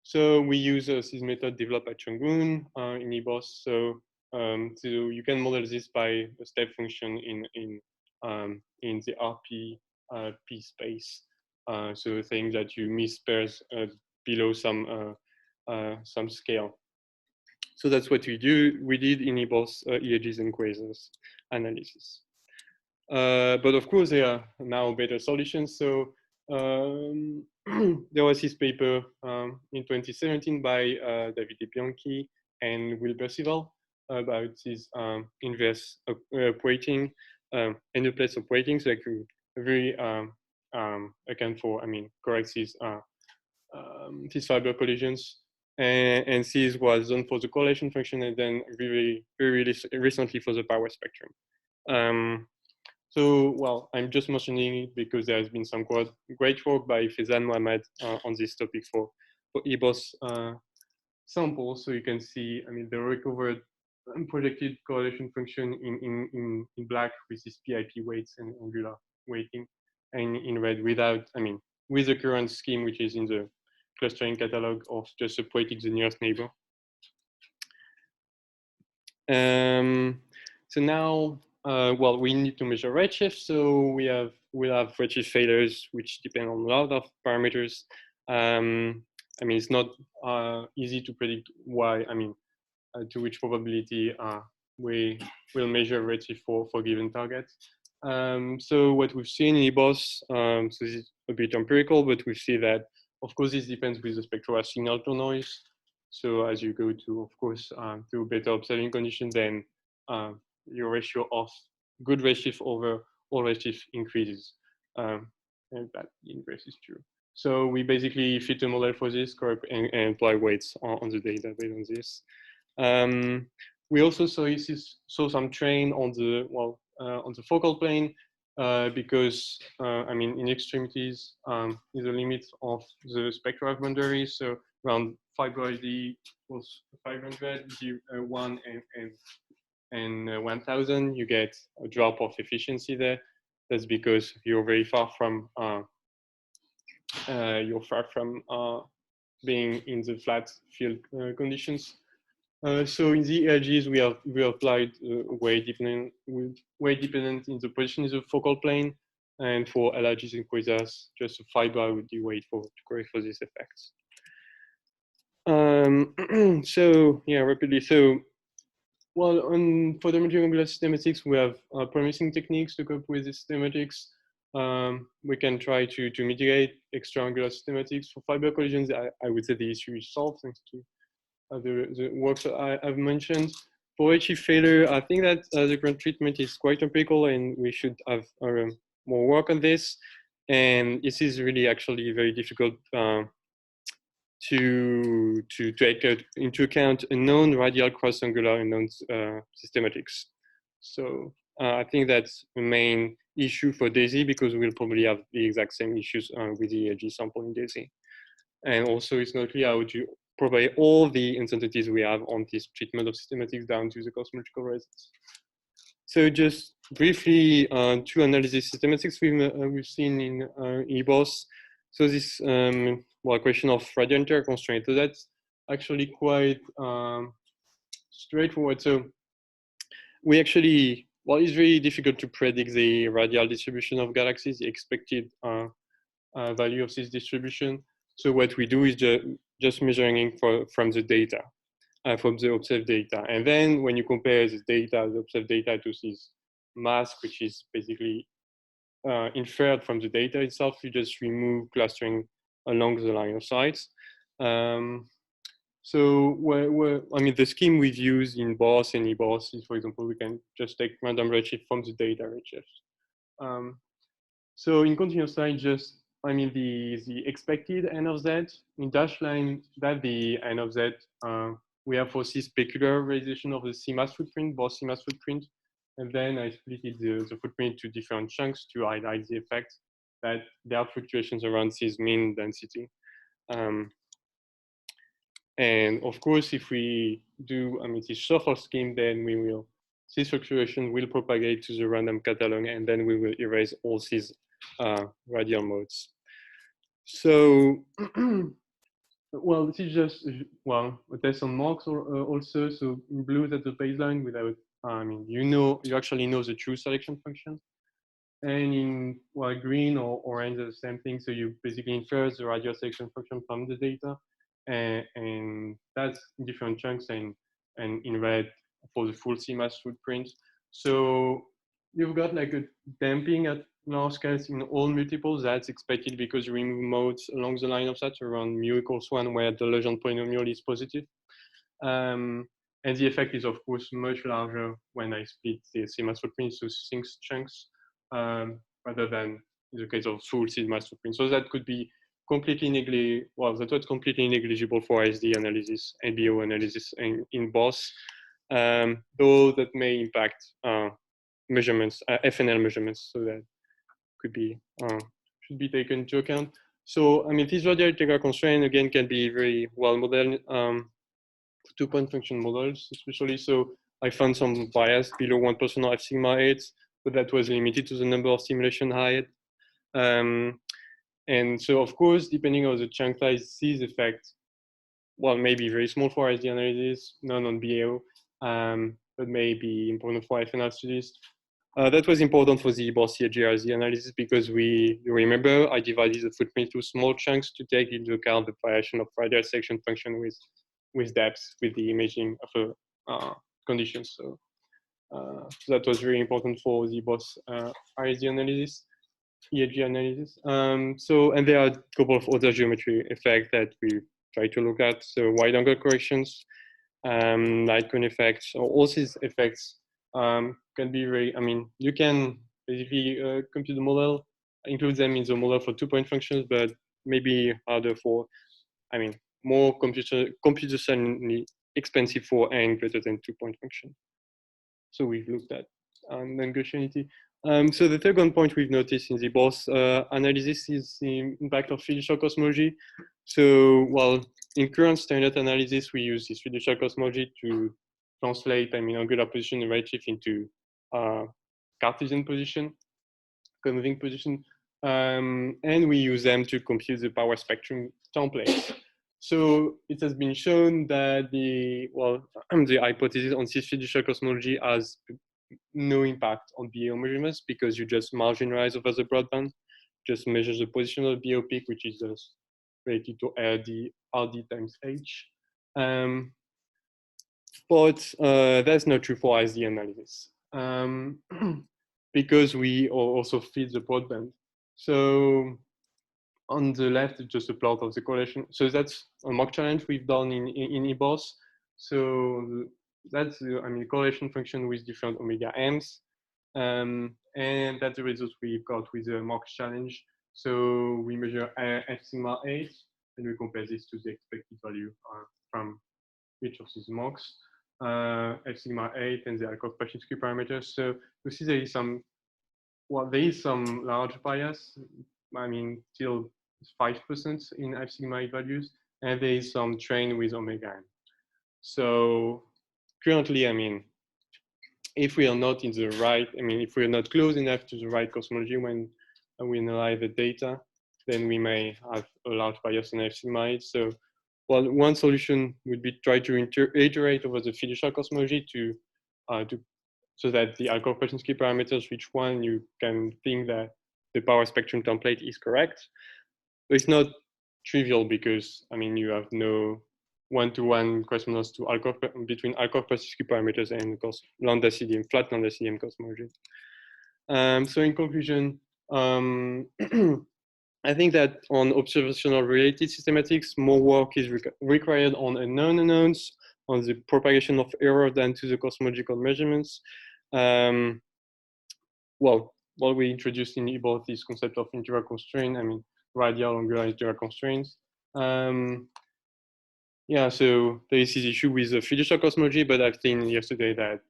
So we use this method developed at Chongqing in EBOS. So you can model this by a step function in the RP P space. So saying that you miss pairs below some scale. So that's what we did in EBOS EAGs and quasars analysis. But of course, there are now better solutions. So there was this paper in 2017 by David Bianchi and Will Percival about this inverse operating and the place operating. So like very account for, correct these fiber collisions. And this was done for the correlation function and then very recently for the power spectrum. So, well, I'm just mentioning it because there has been some great work by Faizan Mohamed on this topic for EBOS samples. So you can see, the recovered and projected correlation function in black with these PIP weights and angular weighting, and in red without, with the current scheme, which is in the clustering catalog of just separating the nearest neighbor. So now, well, we need to measure redshift. So we'll have redshift failures, which depend on a lot of parameters. It's not easy to predict why, to which probability we will measure redshift for given targets. So what we've seen in EBOS, so this is a bit empirical, but we see that, of course, this depends with the spectral signal to noise. So as you go to, of course, to better observing conditions, then your ratio of good redshift over all redshift increases. And that inverse is true. So we basically fit a model for this curve and apply weights on the data based on this. We also saw some train on the focal plane because in extremities is the limit of the spectral boundaries. So around fiber ID was 500, 1 and 1000, you get a drop of efficiency there. That's because you're very far from being in the flat field conditions. So in the ERGs, we applied weight dependent in the position of the focal plane, and for LRGs and quasars, just a fiber would be weight to correct for these effects. So yeah, rapidly. So well, for the angular systematics, we have promising techniques to cope with these systematics. We can try to mitigate extra angular systematics. For fiber collisions, I would say the issue is solved thanks to the works I've mentioned. For redshift failure, I think that the current treatment is quite empirical, and we should have more work on this. And this is really actually very difficult to take into account a known radial cross angular and known systematics. So I think that's the main issue for DAISY, because we'll probably have the exact same issues with the EAG sample in DAISY. And also it's not clear how to provide all the uncertainties we have on this treatment of systematics down to the cosmological results. So just briefly, two analysis systematics we've seen in EBOS. So this question of radial interconstraint. So that's actually quite straightforward. So we actually, it's very difficult to predict the radial distribution of galaxies, the expected value of this distribution. So what we do is just measuring from the data, from the observed data. And then when you compare the observed data to this mask, which is basically inferred from the data itself, you just remove clustering along the line of sight. So I mean, the scheme we've used in BOSS and eBOSS is, for example, we can just take random redshift from the data redshift. So in continuous line, just, I mean, the expected n of z in dashed line, that the n of z, we have for C specularization of the CMAS footprint, both CMAS footprint. And then I split the footprint into different chunks to highlight the effect that there are fluctuations around C's mean density. And of course, if we do, I mean, this shuffle scheme, then this fluctuation will propagate to the random catalog, and then we will erase all these radial modes. So, well, this is just, well, a test on marks also. So in blue, that's the baseline without, I mean, you actually know the true selection function. And in, well, green or orange, are the same thing. So you basically infer the radial selection function from the data. And that's in different chunks, and in red for the full CMAS footprint. So you've got like a damping at large scales in all multiples. That's expected because you remove modes along the line of that around mu equals 1, where the Legendre polynomial is positive. And the effect is, of course, much larger when I split the CMAS footprint to 6 chunks, rather than in the case of full CMAS footprint. So that could be completely negligible. Well, that was completely negligible for ISD analysis and BO analysis in BOSS, though that may impact measurements, FNL measurements. So that could be should be taken into account. So I mean, this radial integral constraint again can be very well modeled. 2-point function models, especially. So I found some bias below 1% of F sigma 8, but that was limited to the number of simulation height. And so, of course, depending on the chunk size, these effects, well, may be very small for ISD analysis, none on BAO, but may be important for FNL studies. That was important for the BOSS CAGRZ analysis because you remember, I divided the footprint into small chunks to take into account the variation of radial selection function with depth, with the imaging of conditions. So that was very important for the BOSS ISD analysis, EAG analysis. And there are a couple of other geometry effects that we try to look at. So wide angle corrections, light cone effects, all these effects can be very, I mean, you can basically compute the model, include them in the model for 2-point functions, but maybe harder for, I mean, more computationally expensive for n greater than 2-point function. So we've looked at non-Gaussianity. So the second point we've noticed in the BOSS analysis is the impact of fiducial cosmology. So, well, in current standard analysis, we use this fiducial cosmology to translate, I mean, angular position and redshift into Cartesian position, moving position, and we use them to compute the power spectrum templates. So it has been shown that the hypothesis on this fiducial cosmology has no impact on BAO measurements because you just marginalize over the broadband, just measure the position of BAO peak, which is just related to RD times H. But that's not true for ISD analysis because we also feed the broadband. So on the left, it's just a plot of the correlation. So that's a mock challenge we've done in eBOSS. So that's the correlation function with different omega m's. And that's the result we got with the mock challenge. So we measure F sigma 8, and we compare this to the expected value from each of these mocks. F sigma 8 and the Alcock-Pashinsky parameters. So you see there is some, well, there is some large bias. I mean, still 5% in F sigma 8 values, and there is some train with omega n. So currently, I mean, if we are not in the right, I mean, if we are not close enough to the right cosmology when we analyze the data, then we may have a large bias in F sigma 8. So, well, one solution would be try to iterate over the fiducial cosmology so that the Alcock-Pashinsky parameters, which one you can think that the power spectrum template is correct. But it's not trivial because, I mean, you have no one-to-one correspondence to between Alcock-Pashinsky parameters and, of course, lambda CDM, flat lambda CDM cosmology. So in conclusion, I think that on observational related systematics, more work is required on unknown unknowns, on the propagation of error than to the cosmological measurements. Well, what we introduced in both this concept of integral constraint, I mean, radial angular integral constraints. Yeah, so there is this issue with the fiducial cosmology, but I've seen yesterday that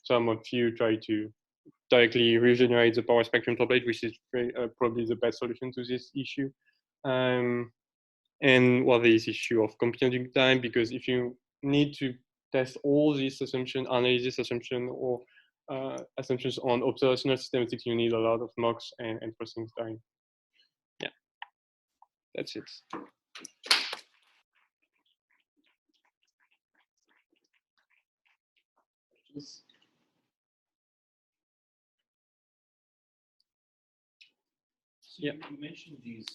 some of you try to directly regenerate the power spectrum template, which is probably the best solution to this issue. And well, there is issue of computing time, because if you need to test all these assumptions, analysis assumption, or assumptions on observational systematics, you need a lot of mocks and processing time. Yeah, that's it. So yeah, you mentioned these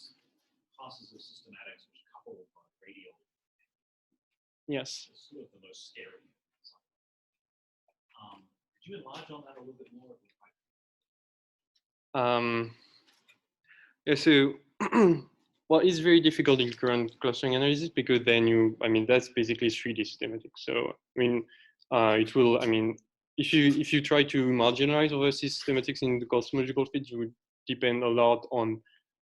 classes of systematics which couple radial. Yes. It's sort of the most scary. Could you enlarge on that a little bit more? Yeah, so well, it's very difficult in current clustering analysis, because then I mean, that's basically 3D systematics. So I mean, it will, I mean, if you try to marginalize over systematics in the cosmological field, you would depend a lot on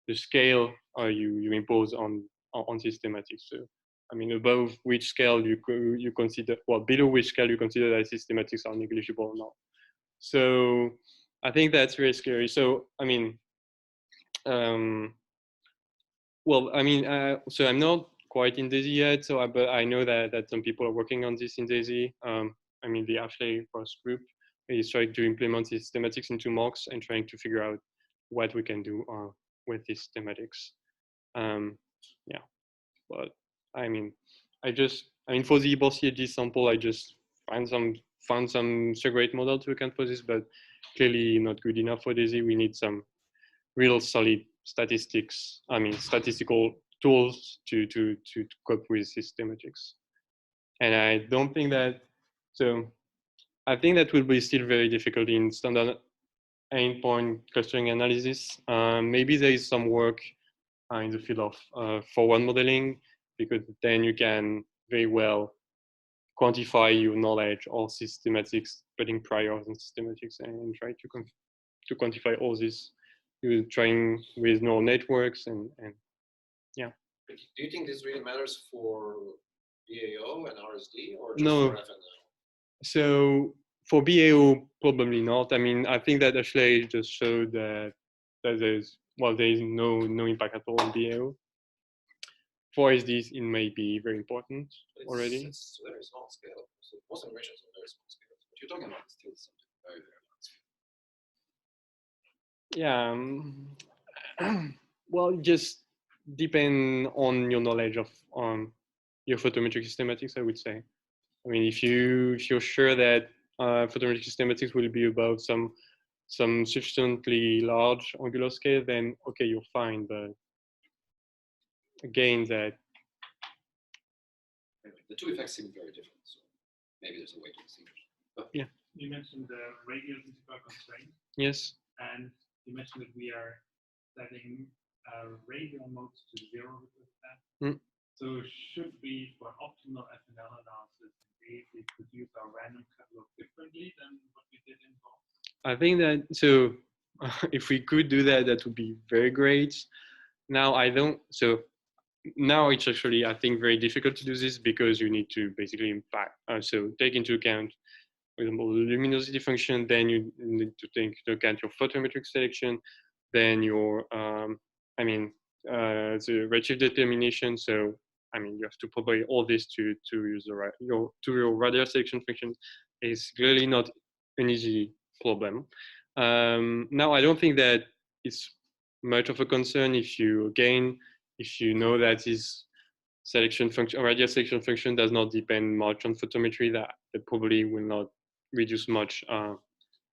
the scale you impose on systematics. So I mean, above which scale you consider, well, below which scale you consider that systematics are negligible or not. So I think that's very scary. So I mean, well, I mean, so I'm not quite in DAISY yet, so but I know that some people are working on this in DAISY. I mean, the Ashley Frost group is trying to implement these thematics into mocks and trying to figure out what we can do with these thematics. Yeah, but I mean, for the EBOR-CAG sample, I just found some segregate model to account for this, but clearly not good enough for DAISY. We need some real solid statistical tools to cope with systematics. And I don't think that, so I think that will be still very difficult in standard endpoint clustering analysis. Maybe there is some work in the field of forward modeling, because then you can very well quantify your knowledge of systematics, putting priors and systematics, and try to quantify all this. You're trying with neural networks and yeah. Do you think this really matters for BAO and RSD, or just No. for FNL? So for BAO, probably not. I mean, I think that Ashley just showed that there's no impact at all on BAO. For SDs, it may be very important already. It's very small scale. So most integrations are very small scale. What you're talking about is still something very, very large. Yeah. Well, just depend on your knowledge of your photometric systematics, I would say. I mean, if you're sure that photometric systematics will be above some sufficiently large angular scale, then okay, you're fine. But again, that the two effects seem very different. So maybe there's a way to distinguish. Yeah. You mentioned the radial integral constraint. Yes. And you mentioned that we are setting radial modes to 0 with that. So should we, for optimal FNL analysis, we produce our random catalog differently than what we did in BOR? I think that, so if we could do that, that would be very great. Now now it's actually, I think, very difficult to do this, because you need to basically so take into account, for example, the luminosity function, then you need to take into account your photometric selection, then your, the redshift determination. So, I mean, you have to propagate all this to use your radial selection function. Is clearly not an easy problem. Now, I don't think that it's much of a concern if you know that this selection function, radial selection function, does not depend much on photometry, that probably will not reduce much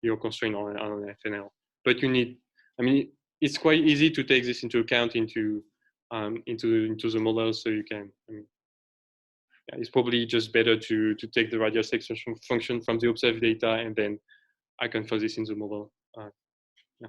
your constraint on FNL. But you need, I mean, it's quite easy to take this into account into the model, so you can, I mean, yeah, it's probably just better to take the radial selection function from the observed data, and then I can fill this in the model. Yeah.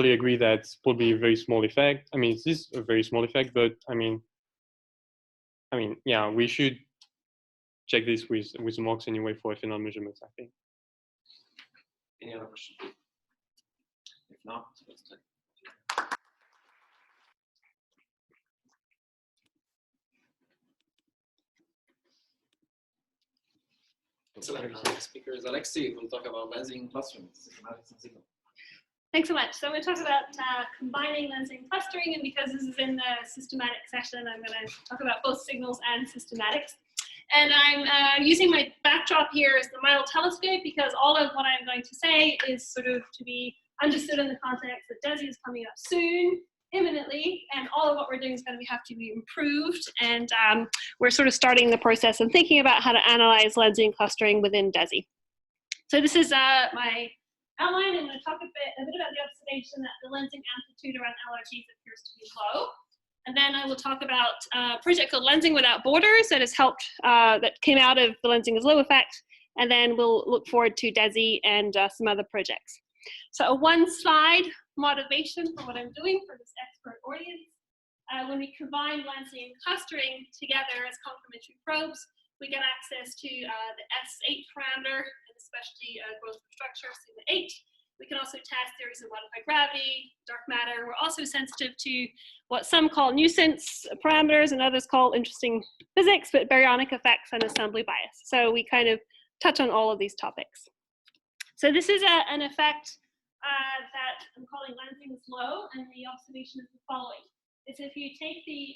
totally agree that's probably a very small effect. I mean, this is a very small effect, but I mean, yeah, we should check this with mocks anyway for final measurements, I think. Any other question? If not, let's take. Excellent. Next speaker is Alexei, who will talk about lensing clustering, systematics and signal. Thanks so much. So I'm going to talk about combining lensing clustering, and because this is in the systematic session, I'm going to talk about both signals and systematics. And I'm using my backdrop here as the Mile telescope because all of what I'm going to say is sort of to be understood in the context that DESI is coming up soon, imminently, and all of what we're doing is going to have to be improved. And we're sort of starting the process of thinking about how to analyze lensing clustering within DESI. So this is my outline. I'm going to talk a bit about the observation that the lensing amplitude around LRGs appears to be low. And then I will talk about a project called Lensing Without Borders that has helped, that came out of the Lensing is Low effect. And then we'll look forward to DESI and some other projects. So a one-slide motivation for what I'm doing for this expert audience. When we combine lensing and clustering together as complementary probes, we get access to the S8 parameter, and especially growth of structure, sigma 8. We can also test theories of modified gravity, dark matter. We're also sensitive to what some call nuisance parameters and others call interesting physics, but baryonic effects and assembly bias. So we kind of touch on all of these topics. So this is an effect that I'm calling lensing is low, and the observation is the following. Is if you take the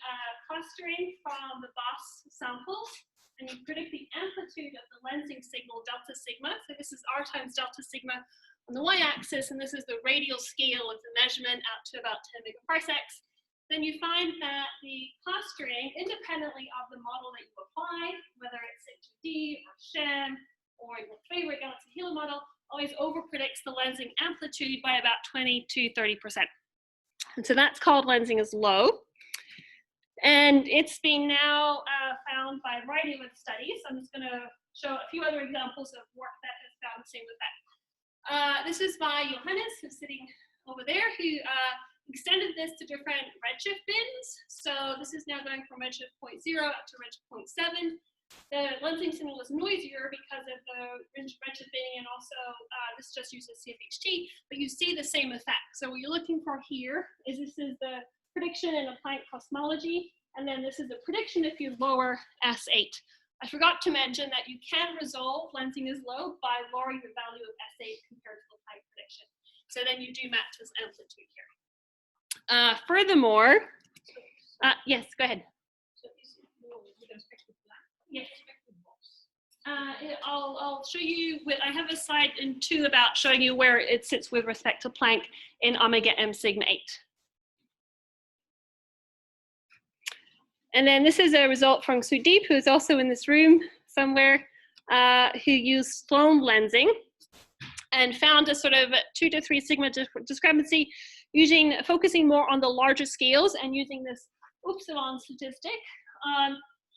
clustering from the BOS samples and you predict the amplitude amplitude of the lensing signal delta sigma. So this is r times delta sigma on the y-axis, and this is the radial scale of the measurement out to about 10 megaparsecs. Then you find that the clustering, independently of the model that you apply, whether it's H2D or sham or your favorite galaxy halo model, always overpredicts the lensing amplitude by about 20 to 30%. And so that's called lensing as low. And it's been now found by a variety of studies. I'm just going to show a few other examples of work that has found the same effect. This is by Johannes, who's sitting over there, who extended this to different redshift bins. So this is now going from redshift 0.0 up to redshift 0.7. The lensing signal is noisier because of the redshift binning, and also this just uses CFHT, but you see the same effect. So what you're looking for here is this is the prediction in a Planck cosmology, and then this is the prediction if you lower S8. I forgot to mention that you can resolve lensing as low by lowering the value of S8 compared to the Planck prediction. So then you do match this amplitude here. Furthermore, yes, go ahead. Yes. I'll show you, I have a slide in 2 about showing you where it sits with respect to Planck in omega m sigma 8. And then this is a result from Sudeep, who's also in this room somewhere, who used Sloan lensing and found a sort of 2 to 3 sigma discrepancy focusing more on the larger scales and using this upsilon statistic.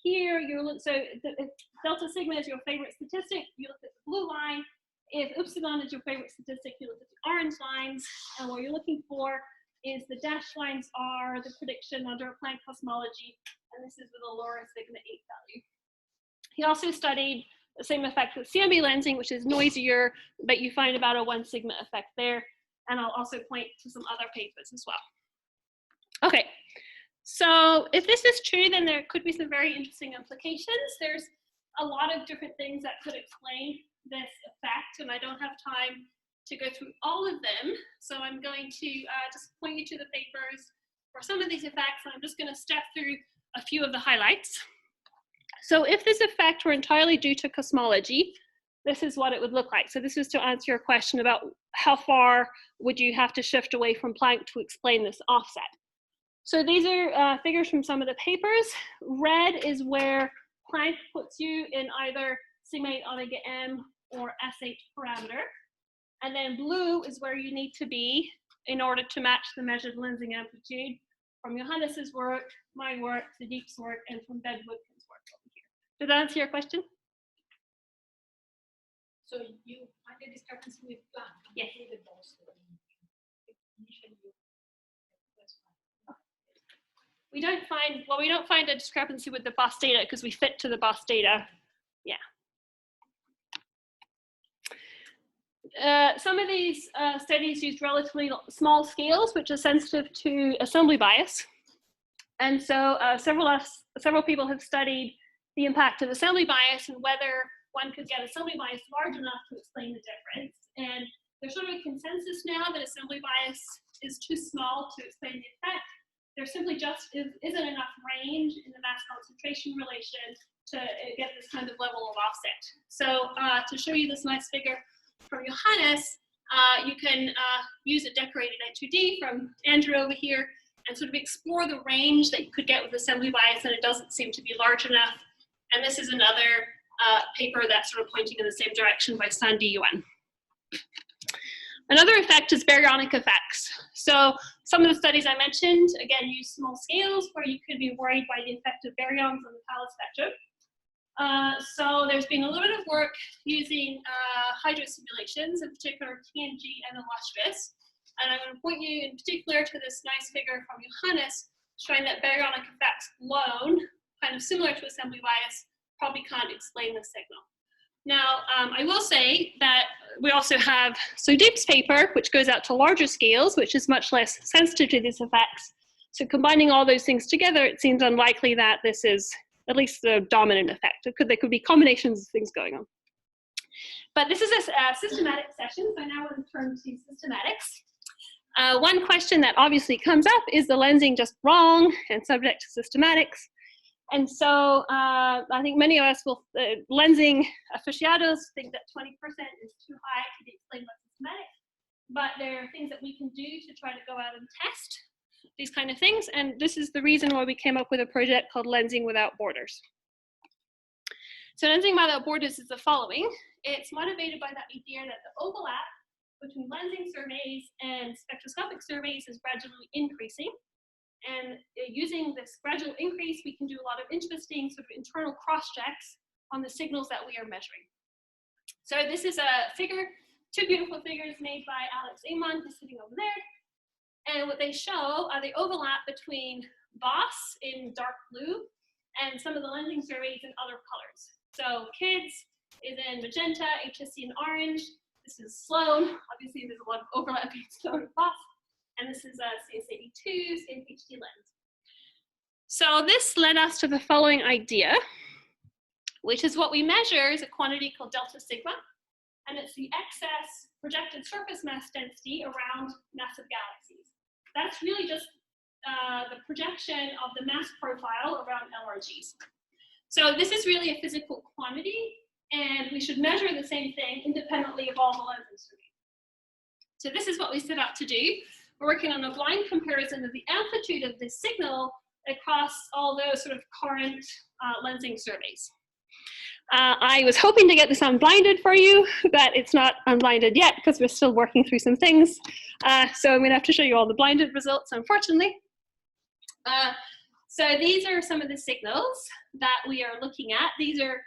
Here, so if delta sigma is your favorite statistic, you look at the blue line. If upsilon is your favorite statistic, you look at the orange lines. And what you're looking for is the dashed lines are the prediction under a Planck cosmology, and this is with a lower sigma 8 value. He also studied the same effect with CMB lensing, which is noisier, but you find about a 1 sigma effect there. And I'll also point to some other papers as well. Okay, so if this is true, then there could be some very interesting implications. There's a lot of different things that could explain this effect, and I don't have time to go through all of them. So I'm going to just point you to the papers for some of these effects, and I'm just going to step through a few of the highlights. So if this effect were entirely due to cosmology, this is what it would look like. So this is to answer your question about how far would you have to shift away from Planck to explain this offset. So these are figures from some of the papers. Red is where Planck puts you in either sigma 8 omega m or S8 parameter. And then blue is where you need to be in order to match the measured lensing amplitude from Johannes's work, my work, Sudeep's work, and from Ben Woodkin's work over here. Did that answer your question? So you find a discrepancy with Planck? Yes. We don't find a discrepancy with the bus data because we fit to the bus data. Yeah. Some of these studies used relatively small scales, which are sensitive to assembly bias. And so several people have studied the impact of assembly bias and whether one could get assembly bias large enough to explain the difference. And there's sort of a consensus now that assembly bias is too small to explain the effect. There simply just isn't enough range in the mass concentration relation to get this kind of level of offset. So to show you this nice figure from Johannes, you can use a decorated H2D from Andrew over here and sort of explore the range that you could get with assembly bias, and it doesn't seem to be large enough. And this is another paper that's sort of pointing in the same direction by Sandy Yuan. Another effect is baryonic effects. So some of the studies I mentioned, again, use small scales where you could be worried by the effect of baryons on the Thales spectrum. So there's been a little bit of work using hydro simulations, in particular TNG and illustrious. And I'm going to point you in particular to this nice figure from Johannes showing that baryonic effects alone, kind of similar to assembly bias, probably can't explain the signal. Now, I will say that we also have Sudeep's paper, which goes out to larger scales, which is much less sensitive to these effects. So combining all those things together, it seems unlikely that this is at least the dominant effect. There could be combinations of things going on. But this is a systematic session, so now we'll turn to systematics. One question that obviously comes up is the lensing just wrong and subject to systematics? And so I think many of us will, lensing aficionados think that 20% is too high to be explained by systematic, but there are things that we can do to try to go out and test these kind of things. And this is the reason why we came up with a project called Lensing Without Borders. So Lensing Without Borders is the following. It's motivated by that idea that the overlap between lensing surveys and spectroscopic surveys is gradually increasing. And using this gradual increase, we can do a lot of interesting sort of internal cross-checks on the signals that we are measuring. So this is a figure, two beautiful figures made by Alex Amon, who's sitting over there. And what they show are the overlap between BOSS in dark blue and some of the lensing surveys in other colors. So kids is in magenta, HSC in orange. This is Sloan. Obviously, there's a lot of overlap between Sloan and BOSS. And this is a CS82, CFHD lens. So this led us to the following idea, which is what we measure is a quantity called delta sigma. And it's the excess projected surface mass density around massive galaxies. That's really just the projection of the mass profile around LRGs. So this is really a physical quantity, and we should measure the same thing independently of all the lenses. So this is what we set out to do. We're working on a blind comparison of the amplitude of this signal across all those sort of current lensing surveys. I was hoping to get this unblinded for you, but it's not unblinded yet because we're still working through some things. So I'm going to have to show you all the blinded results, unfortunately. So these are some of the signals that we are looking at. These are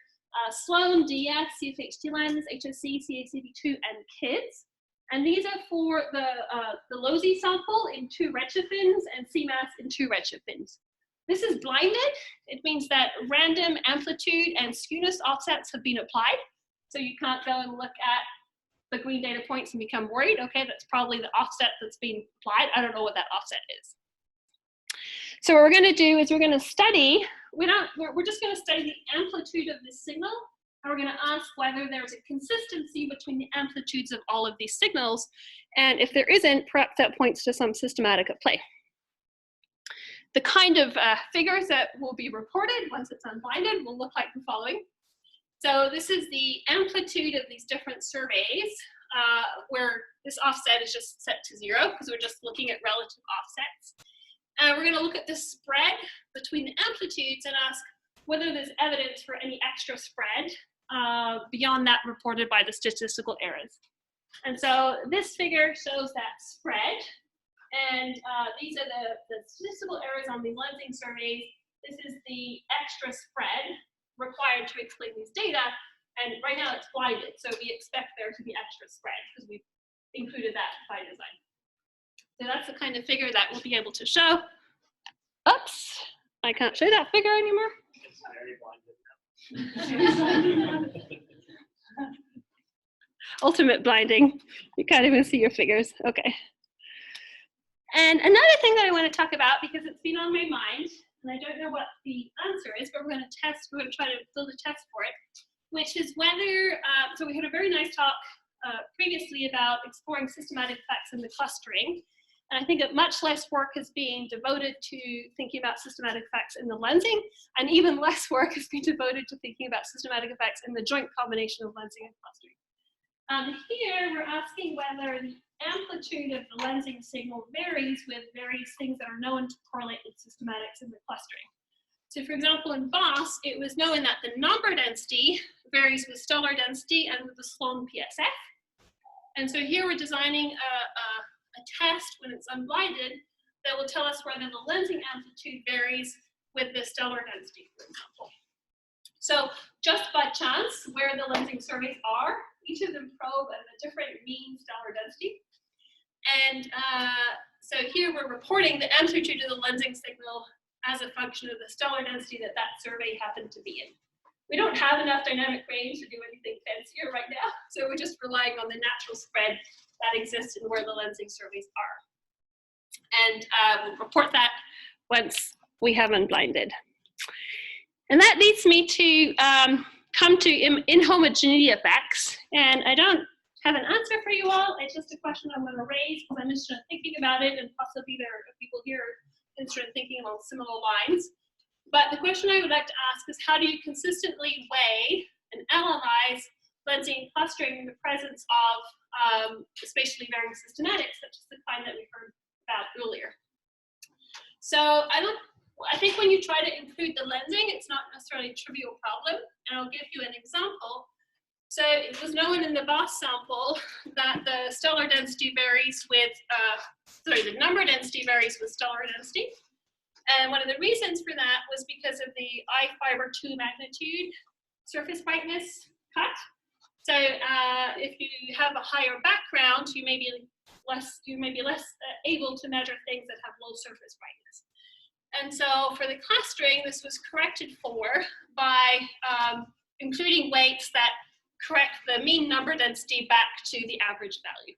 Sloan, DF, CFHD lens, HSC, CACD2, and kids. And these are for the LOSI sample in 2 redshift bins and CMAS in 2 redshift bins. This is blinded. It means that random amplitude and skewness offsets have been applied. So you can't go and look at the green data points and become worried. Okay, that's probably the offset that's being applied. I don't know what that offset is. So what we're going to do is we're going to study, we're just going to study the amplitude of this signal, and we're going to ask whether there's a consistency between the amplitudes of all of these signals, and if there isn't, perhaps that points to some systematic at play. The kind of figures that will be reported once it's unblinded will look like the following. So this is the amplitude of these different surveys, where this offset is just set to 0 because we're just looking at relative offsets. We're going to look at the spread between the amplitudes and ask whether there's evidence for any extra spread beyond that reported by the statistical errors. And so this figure shows that spread. And these are the statistical errors on the lensing surveys. This is the extra spread required to explain these data. And right now it's blinded, so we expect there to be extra spread because we've included that by design. So that's the kind of figure that we'll be able to show. Oops, I can't show that figure anymore. It's very blinded now. Ultimate blinding. You can't even see your figures. Okay. And another thing that I want to talk about, because it's been on my mind, and I don't know what the answer is, but we're going to try to build a test for it, which is whether, so we had a very nice talk previously about exploring systematic effects in the clustering. And I think that much less work is being devoted to thinking about systematic effects in the lensing, and even less work is being devoted to thinking about systematic effects in the joint combination of lensing and clustering. Here, we're asking whether the amplitude of the lensing signal varies with various things that are known to correlate with systematics in the clustering. So for example, in BOSS, it was known that the number density varies with stellar density and with the Sloan PSF. And so here we're designing a test when it's unblinded that will tell us whether the lensing amplitude varies with the stellar density, for example. So just by chance, where the lensing surveys are, each of them probe at a different mean stellar density. And so here we're reporting the amplitude of the lensing signal as a function of the stellar density that that survey happened to be in. We don't have enough dynamic range to do anything fancier right now, so we're just relying on the natural spread that exists in where the lensing surveys are. And we'll report that once we have unblinded. And that leads me to come to inhomogeneity effects. And I don't have an answer for you all. It's just a question I'm going to raise because I'm interested in thinking about it, and possibly there are people here interested in thinking along similar lines. But the question I would like to ask is, how do you consistently weigh and analyze lensing and clustering in the presence of spatially varying systematics, such as the kind that we heard about earlier? So I think when you try to include the lensing, it's not necessarily a trivial problem, and I'll give you an example. So it was known in the Boss sample that the stellar density varies with, the number density varies with stellar density. And one of the reasons for that was because of the I fiber 2 magnitude surface brightness cut. So if you have a higher background, you may be less able to measure things that have low surface brightness. And so for the clustering, this was corrected for by including weights that correct the mean number density back to the average value.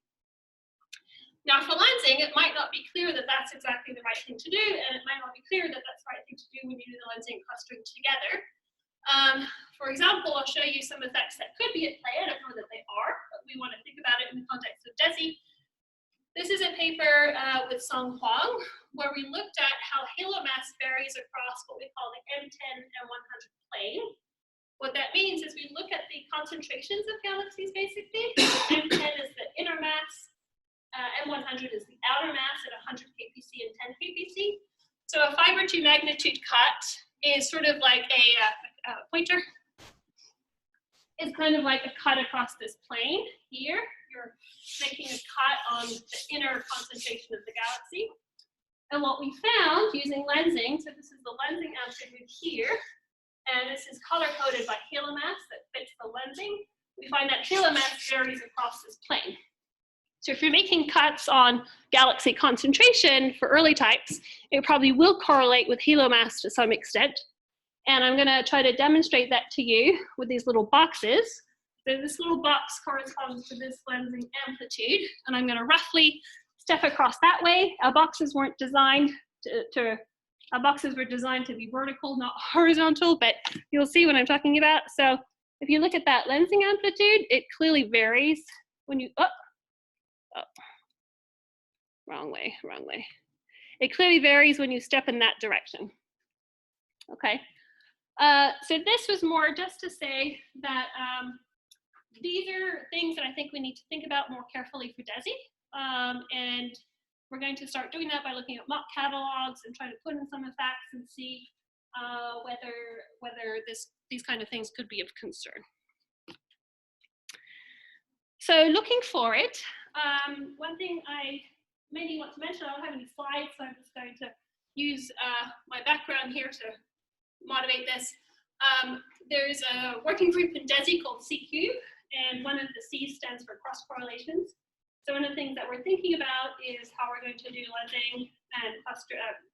Now for lensing, it might not be clear that that's exactly the right thing to do, and it might not be clear that that's the right thing to do when you do the lensing and clustering together. For example, I'll show you some effects that could be at play. I don't know that they are, but we want to think about it in the context of DESI. This is a paper with Song Huang, where we looked at how halo mass varies across what we call the M10 and 100 plane. What that means is we look at the concentrations of galaxies, basically. M10 is the inner mass, M100 is the outer mass at 100 kpc and 10 kpc. So a fiber 2 magnitude cut is sort of like a pointer. It's kind of like a cut across this plane here. You're making a cut on the inner concentration of the galaxy. And what we found using lensing, so this is the lensing amplitude here, and this is color-coded by halo mass that fits the lensing. We find that halo mass varies across this plane. So if you're making cuts on galaxy concentration for early types, it probably will correlate with halo mass to some extent. And I'm going to try to demonstrate that to you with these little boxes. So this little box corresponds to this lensing amplitude, and I'm going to roughly step across that way. Our boxes weren't designed boxes were designed to be vertical, not horizontal, but you'll see what I'm talking about. So if you look at that lensing amplitude, it clearly varies when you, wrong way. It clearly varies when you step in that direction. Okay, so this was more just to say that these are things that I think we need to think about more carefully for DESI, and we're going to start doing that by looking at mock catalogs and trying to put in some effects and see whether these kind of things could be of concern. So looking forward, one thing I maybe want to mention, I don't have any slides, so I'm just going to use my background here to motivate this. There's a working group in DESI called CQ, and one of the C's stands for cross correlations. So one of the things that we're thinking about is how we're going to do lensing and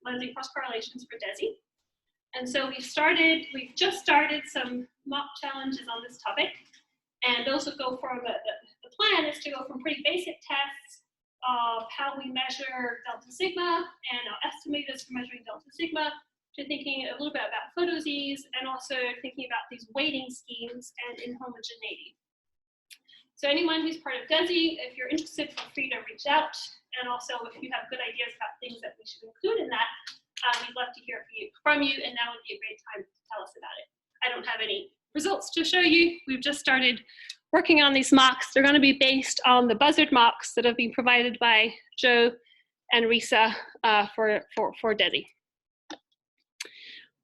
lensing cross correlations for DESI. And so we've just started some mock challenges on this topic. And those will go from, the plan is to go from pretty basic tests of how we measure delta sigma and our estimators for measuring delta sigma, to thinking a little bit about photoz's, and also thinking about these weighting schemes and inhomogeneity. So anyone who's part of DESI, if you're interested, feel free to reach out. And also, if you have good ideas about things that we should include in that, we'd love to hear from you, and now would be a great time to tell us about it. I don't have any results to show you. We've just started working on these mocks. They're going to be based on the buzzard mocks that have been provided by Joe and Risa for DESI.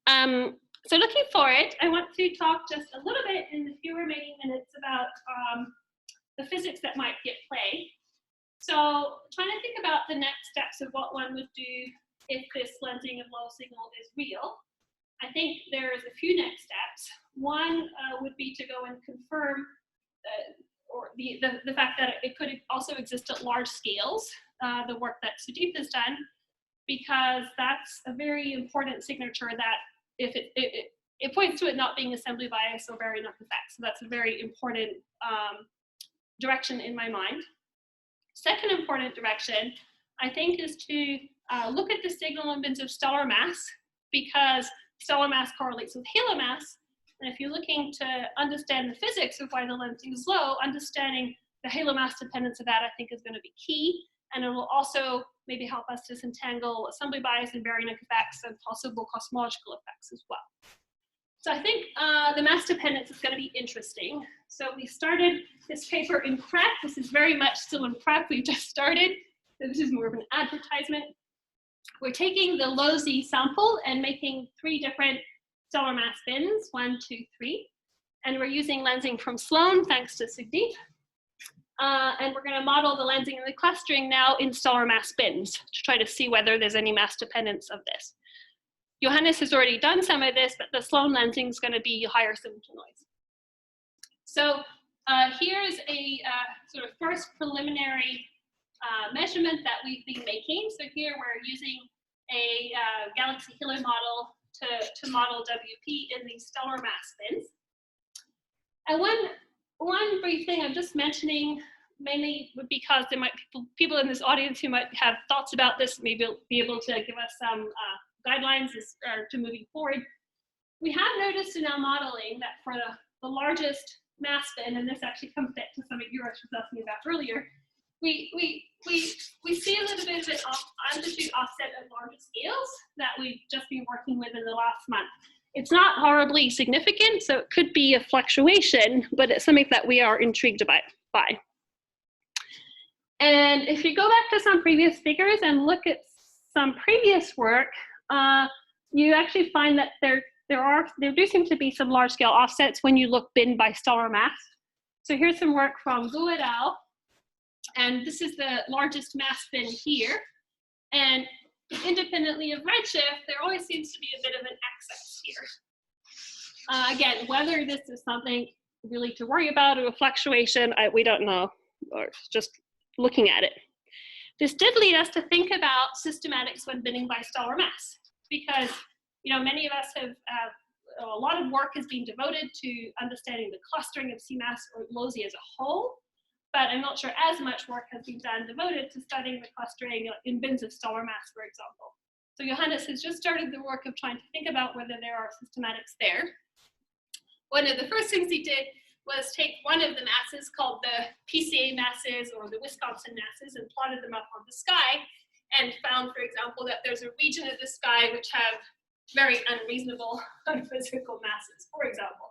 So looking forward, I want to talk just a little bit in the few remaining minutes about the physics that might be at play. So trying to think about the next steps of what one would do if this lensing of low signal is real. I think there's a few next steps. One would be to go and confirm the fact that it could also exist at large scales, the work that Sudeep has done, because that's a very important signature that if it points to it not being assembly bias or very enough effects. So that's a very important direction in my mind. Second important direction, I think, is to look at the signal in of stellar mass, because stellar mass correlates with halo mass. And if you're looking to understand the physics of why the lensing is low, understanding the halo mass dependence of that, I think, is going to be key. And it will also maybe help us disentangle assembly bias and baryonic effects and possible cosmological effects as well. So I think the mass dependence is going to be interesting. So we started this paper in prep. This is very much still in prep. We've just started. So this is more of an advertisement. We're taking the low Z sample and making 3 different stellar mass bins, 1, 2, 3. And we're using lensing from Sloan, thanks to Sugdeep. And we're going to model the lensing and the clustering now in stellar mass bins to try to see whether there's any mass dependence of this. Johannes has already done some of this, but the Sloan lensing is going to be higher symptom noise. So here's a sort of first preliminary measurement that we've been making. So here we're using a galaxy halo model to model WP in these stellar mass bins. And one brief thing I'm just mentioning, mainly because there might be people in this audience who might have thoughts about this, maybe be able to give us some guidelines to moving forward. We have noticed in our modeling that for the largest mass bin, and this actually comes back to something you were asking about earlier, we see a little bit of an amplitude offset at larger scales that we've just been working with in the last month. It's not horribly significant, so it could be a fluctuation, but it's something that we are intrigued by. And if you go back to some previous figures and look at some previous work, you actually find that there do seem to be some large scale offsets when you look bin by stellar mass. So here's some work from Gu et al. And this is the largest mass bin here. And independently of redshift, there always seems to be a bit of an excess here. Again, whether this is something really to worry about or a fluctuation, we don't know, or just looking at it. This did lead us to think about systematics when binning by stellar mass, because many of us have a lot of work has been devoted to understanding the clustering of CMAS or LOSI as a whole, but I'm not sure as much work has been devoted to studying the clustering in bins of stellar mass, for example. So Johannes has just started the work of trying to think about whether there are systematics there. One of the first things he did was take one of the masses called the PCA masses or the Wisconsin masses and plotted them up on the sky and found, for example, that there's a region of the sky which have very unreasonable physical masses, for example.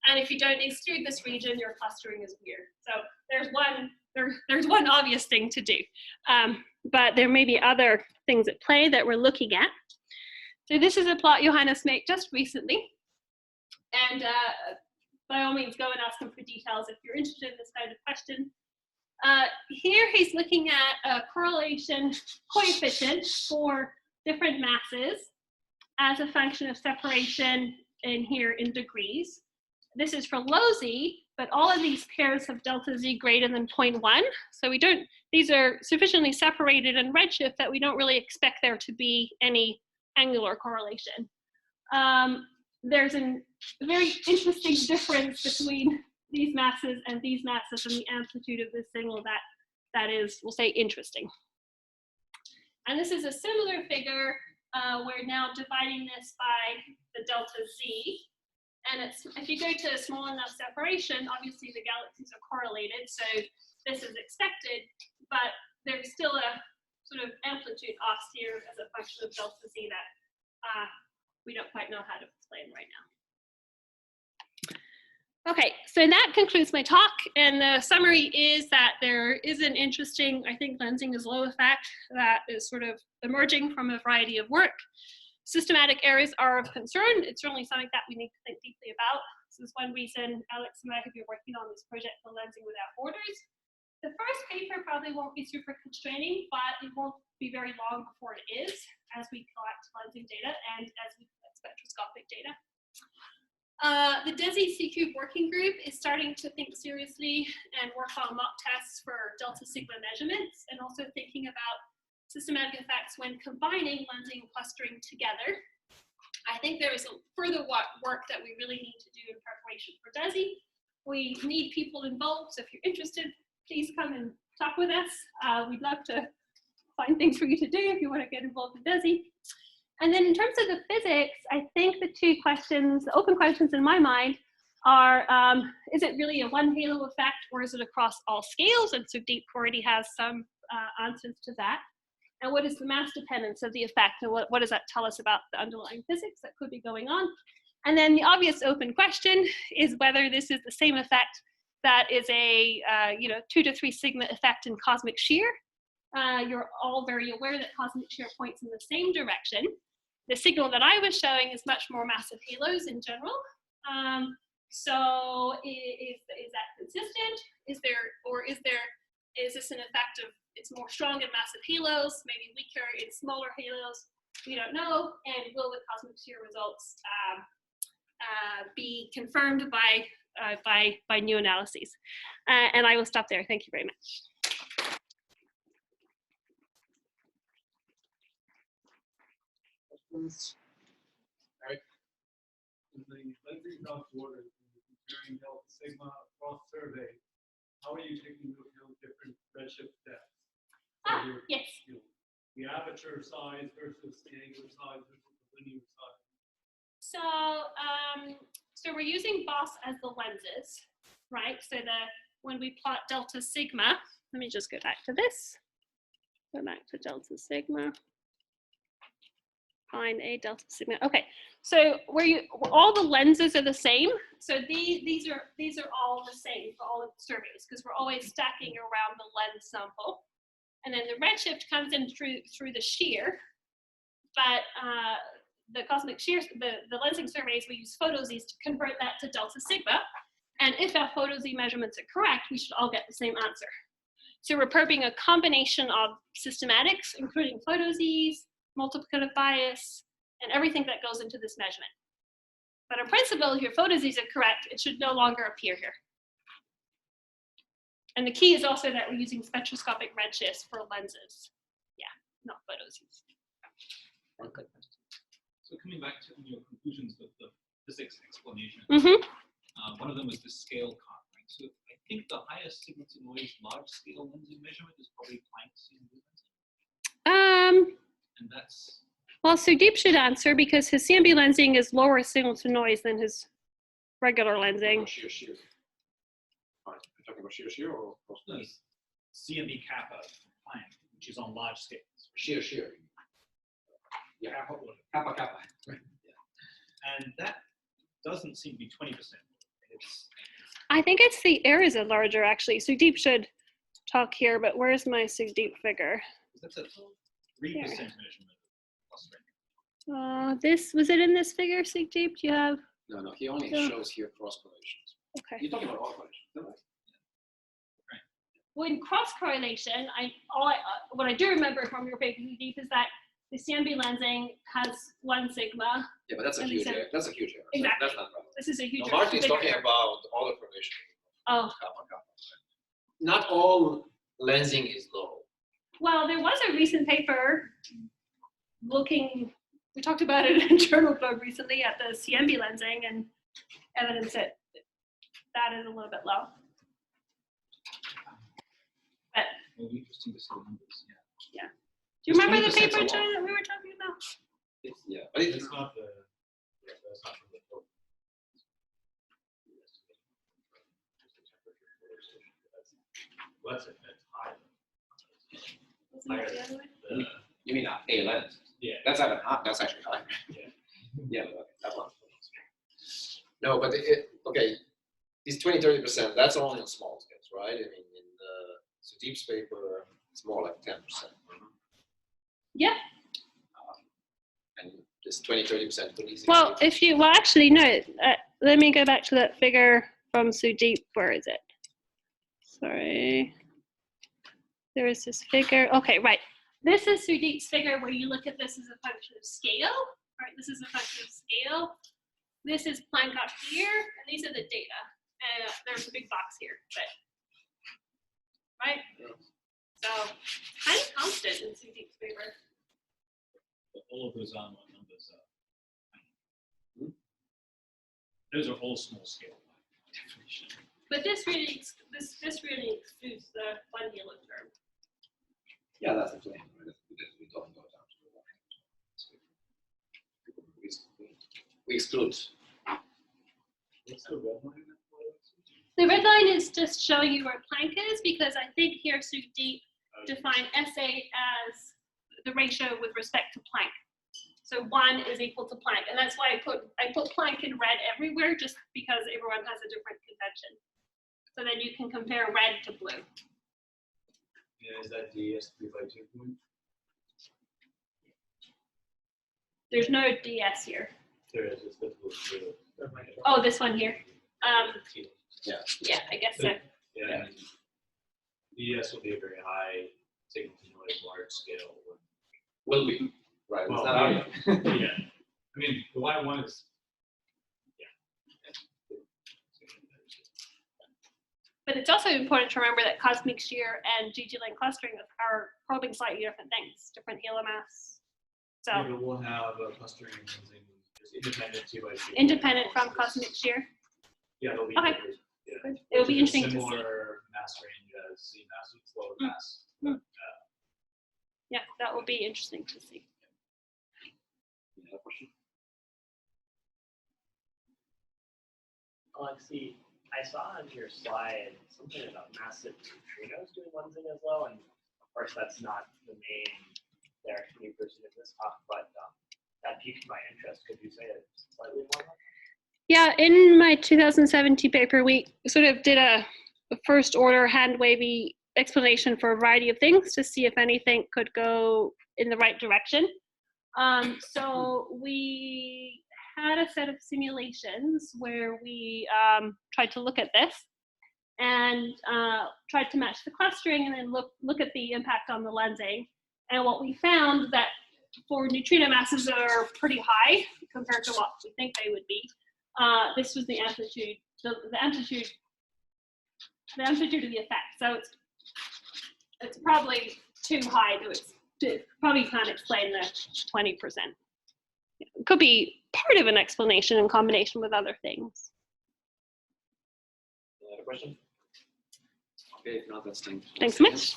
And if you don't exclude this region, your clustering is weird. So there's one obvious thing to do, but there may be other things at play that we're looking at. So this is a plot Johannes made just recently, and by all means, go and ask him for details if you're interested in this kind of question. Here he's looking at a correlation coefficient for different masses as a function of separation in here in degrees. This is for low Z, but all of these pairs have delta Z greater than 0.1. So these are sufficiently separated in redshift that we don't really expect there to be any angular correlation. There's a very interesting difference between these masses and these masses and the amplitude of this signal that is, we'll say, interesting. And this is a similar figure. We're now dividing this by the delta Z. And if you go to small enough separation, obviously the galaxies are correlated, so this is expected, but there's still a sort of amplitude off here as a function of delta Z that we don't quite know how to explain right now. Okay, so that concludes my talk, and the summary is that there is an interesting, I think, lensing is low effect that is sort of emerging from a variety of work. Systematic errors are of concern. It's certainly something that we need to think deeply about. This is one reason Alex and I have been working on this project for Lensing Without Borders. The first paper probably won't be super constraining, but it won't be very long before it is, as we collect lensing data and as we collect spectroscopic data. The DESI C-Cube working group is starting to think seriously and work on mock tests for delta sigma measurements, and also thinking about systematic effects when combining lensing and clustering together. I think there is further work that we really need to do in preparation for DESI. We need people involved, so if you're interested, please come and talk with us. We'd love to find things for you to do if you want to get involved in DESI. And then in terms of the physics, I think the two questions, the open questions in my mind are, is it really a one halo effect, or is it across all scales? And Sugdeep already has some answers to that. And what is the mass dependence of the effect? And what does that tell us about the underlying physics that could be going on? And then the obvious open question is whether this is the same effect that is a 2 to 3 sigma effect in cosmic shear. You're all very aware that cosmic shear points in the same direction. The signal that I was showing is much more massive halos in general. So is that consistent? Is this an effect of it's more strong in massive halos, maybe weaker in smaller halos? We don't know. And will the cosmic shear results be confirmed by new analyses? And I will stop there. Thank you very much. Questions? Eric? In the lensing cross order, comparing delta sigma across survey, how are you taking into account different redshift depths? So Yes. The aperture size versus the angular size versus the linear size. So we're using BOSS as the lenses, right? So when we plot delta sigma, let me just go back to this. Go back to delta sigma. Find a delta sigma. Okay, so all the lenses are the same. So these are all the same for all of the surveys because we're always stacking around the lens sample, and then the redshift comes in through the shear. But the cosmic shear, the lensing surveys, we use photo-Z's to convert that to delta sigma. And if our photo-Z measurements are correct, we should all get the same answer. So we're probing a combination of systematics, including photo-Z's, multiplicative bias, and everything that goes into this measurement. But in principle, if your photo-Z's are correct, it should no longer appear here. And the key is also that we're using spectroscopic redshifts for lenses. Yeah, not photo-Z's. Good. So coming back to your conclusions with the physics explanation, one of them was the scale count, right? So I think the highest signal to noise large scale lensing measurement is probably Planck's CMB lensing. And that's well, Sudeep should answer because his CMB lensing is lower signal to noise than his regular lensing. Shear. You're talking about shear or no, CMB kappa from Planck, which is on large scales. Shear. Yeah, kappa. Right. Yeah. And that doesn't seem to be 20%. I think it's the areas are larger actually. Sudeep should talk here, but where's my Sudeep figure? That's a 3% measurement. This was it in this figure, Sudeep? Do you have? No. He only shows here cross correlations. Okay. You're talking about all correlations, right? Right. Well, in cross correlation, what I do remember from your paper, Sudeep, is that the CMB lensing has 1 sigma. Yeah, but that's a huge error. That's a huge error. Exactly. That's not relevant. This is a huge error. Martin is talking about all the correlation. Oh. Kappa. Not all lensing is low. Well, there was a recent paper we talked about it in Journal Club recently at the CMB lensing and evidence that is a little bit low. But, well, interesting to see the numbers, yeah. Do you remember the paper, John, that we were talking about? But it's not the, that's not from the book. That's high. Wasn't it the other way? You mean a lens? Yeah. That's actually high. Yeah. Yeah, that one. No, but okay, these 20-30%, that's only on small scales, right? I mean, in the Sudeep's paper, it's more like 10%. Yeah. And this 20-30% could easily. Well, actually, no. Let me go back to that figure from Sudeep. Where is it? Sorry. There is this figure. Okay, right. This is Sudeep's figure where you look at this as a function of scale. Right, this is a function of scale. This is Planck up here, and these are the data. And there's a big box here, but right. So kind of constant in Sudeep's paper. But all of those are numbers. Those are all small scale by definition. But this really excludes the one yellow term. Yeah, that's a claim. Right? We don't go down to the one. We exclude. The red line is just showing you where Planck is because I think here Sudeep define SA as the ratio with respect to Planck. So 1 is equal to Planck, and that's why I put Planck in red everywhere, just because everyone has a different convention. So then you can compare red to blue. Yeah, is that DS352 point? There's no DS here. There is. It's the blue. Oh, this one here. Yeah. Yeah, I guess so. Yeah. DS will be a very high signal to noise, large scale. Will be. Right. Well, It's not yeah. I mean, the Y1 is. But it's also important to remember that cosmic shear and GG-link clustering are probing slightly different things, different halo mass. So Yeah, but we'll have a clustering lensing just independent to like. independent from cosmic shear. Yeah, they'll be. Okay. Yeah. Good. It'll be interesting to see. Similar mass range as C mass, it's lower mass. Yeah, that will be interesting to see. Alexi, I saw on your slide something about massive neutrinos doing lensing as well, and of course that's not the main direction you pursued in this talk, but that piqued my interest. Could you say it slightly more? Yeah, in my 2017 paper, we sort of did a first order hand wavy explanation for a variety of things to see if anything could go in the right direction. So we had a set of simulations where we tried to look at this and tried to match the clustering and then look at the impact on the lensing. And what we found that for neutrino masses that are pretty high compared to what we think they would be, this was the amplitude, the amplitude of the effect. So it's probably too high to probably can't explain the 20%. It could be part of an explanation in combination with other things. Any other question? Okay, if not, that's time. Thanks so much.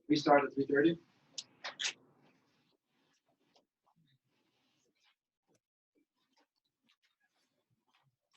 We start at 3:30.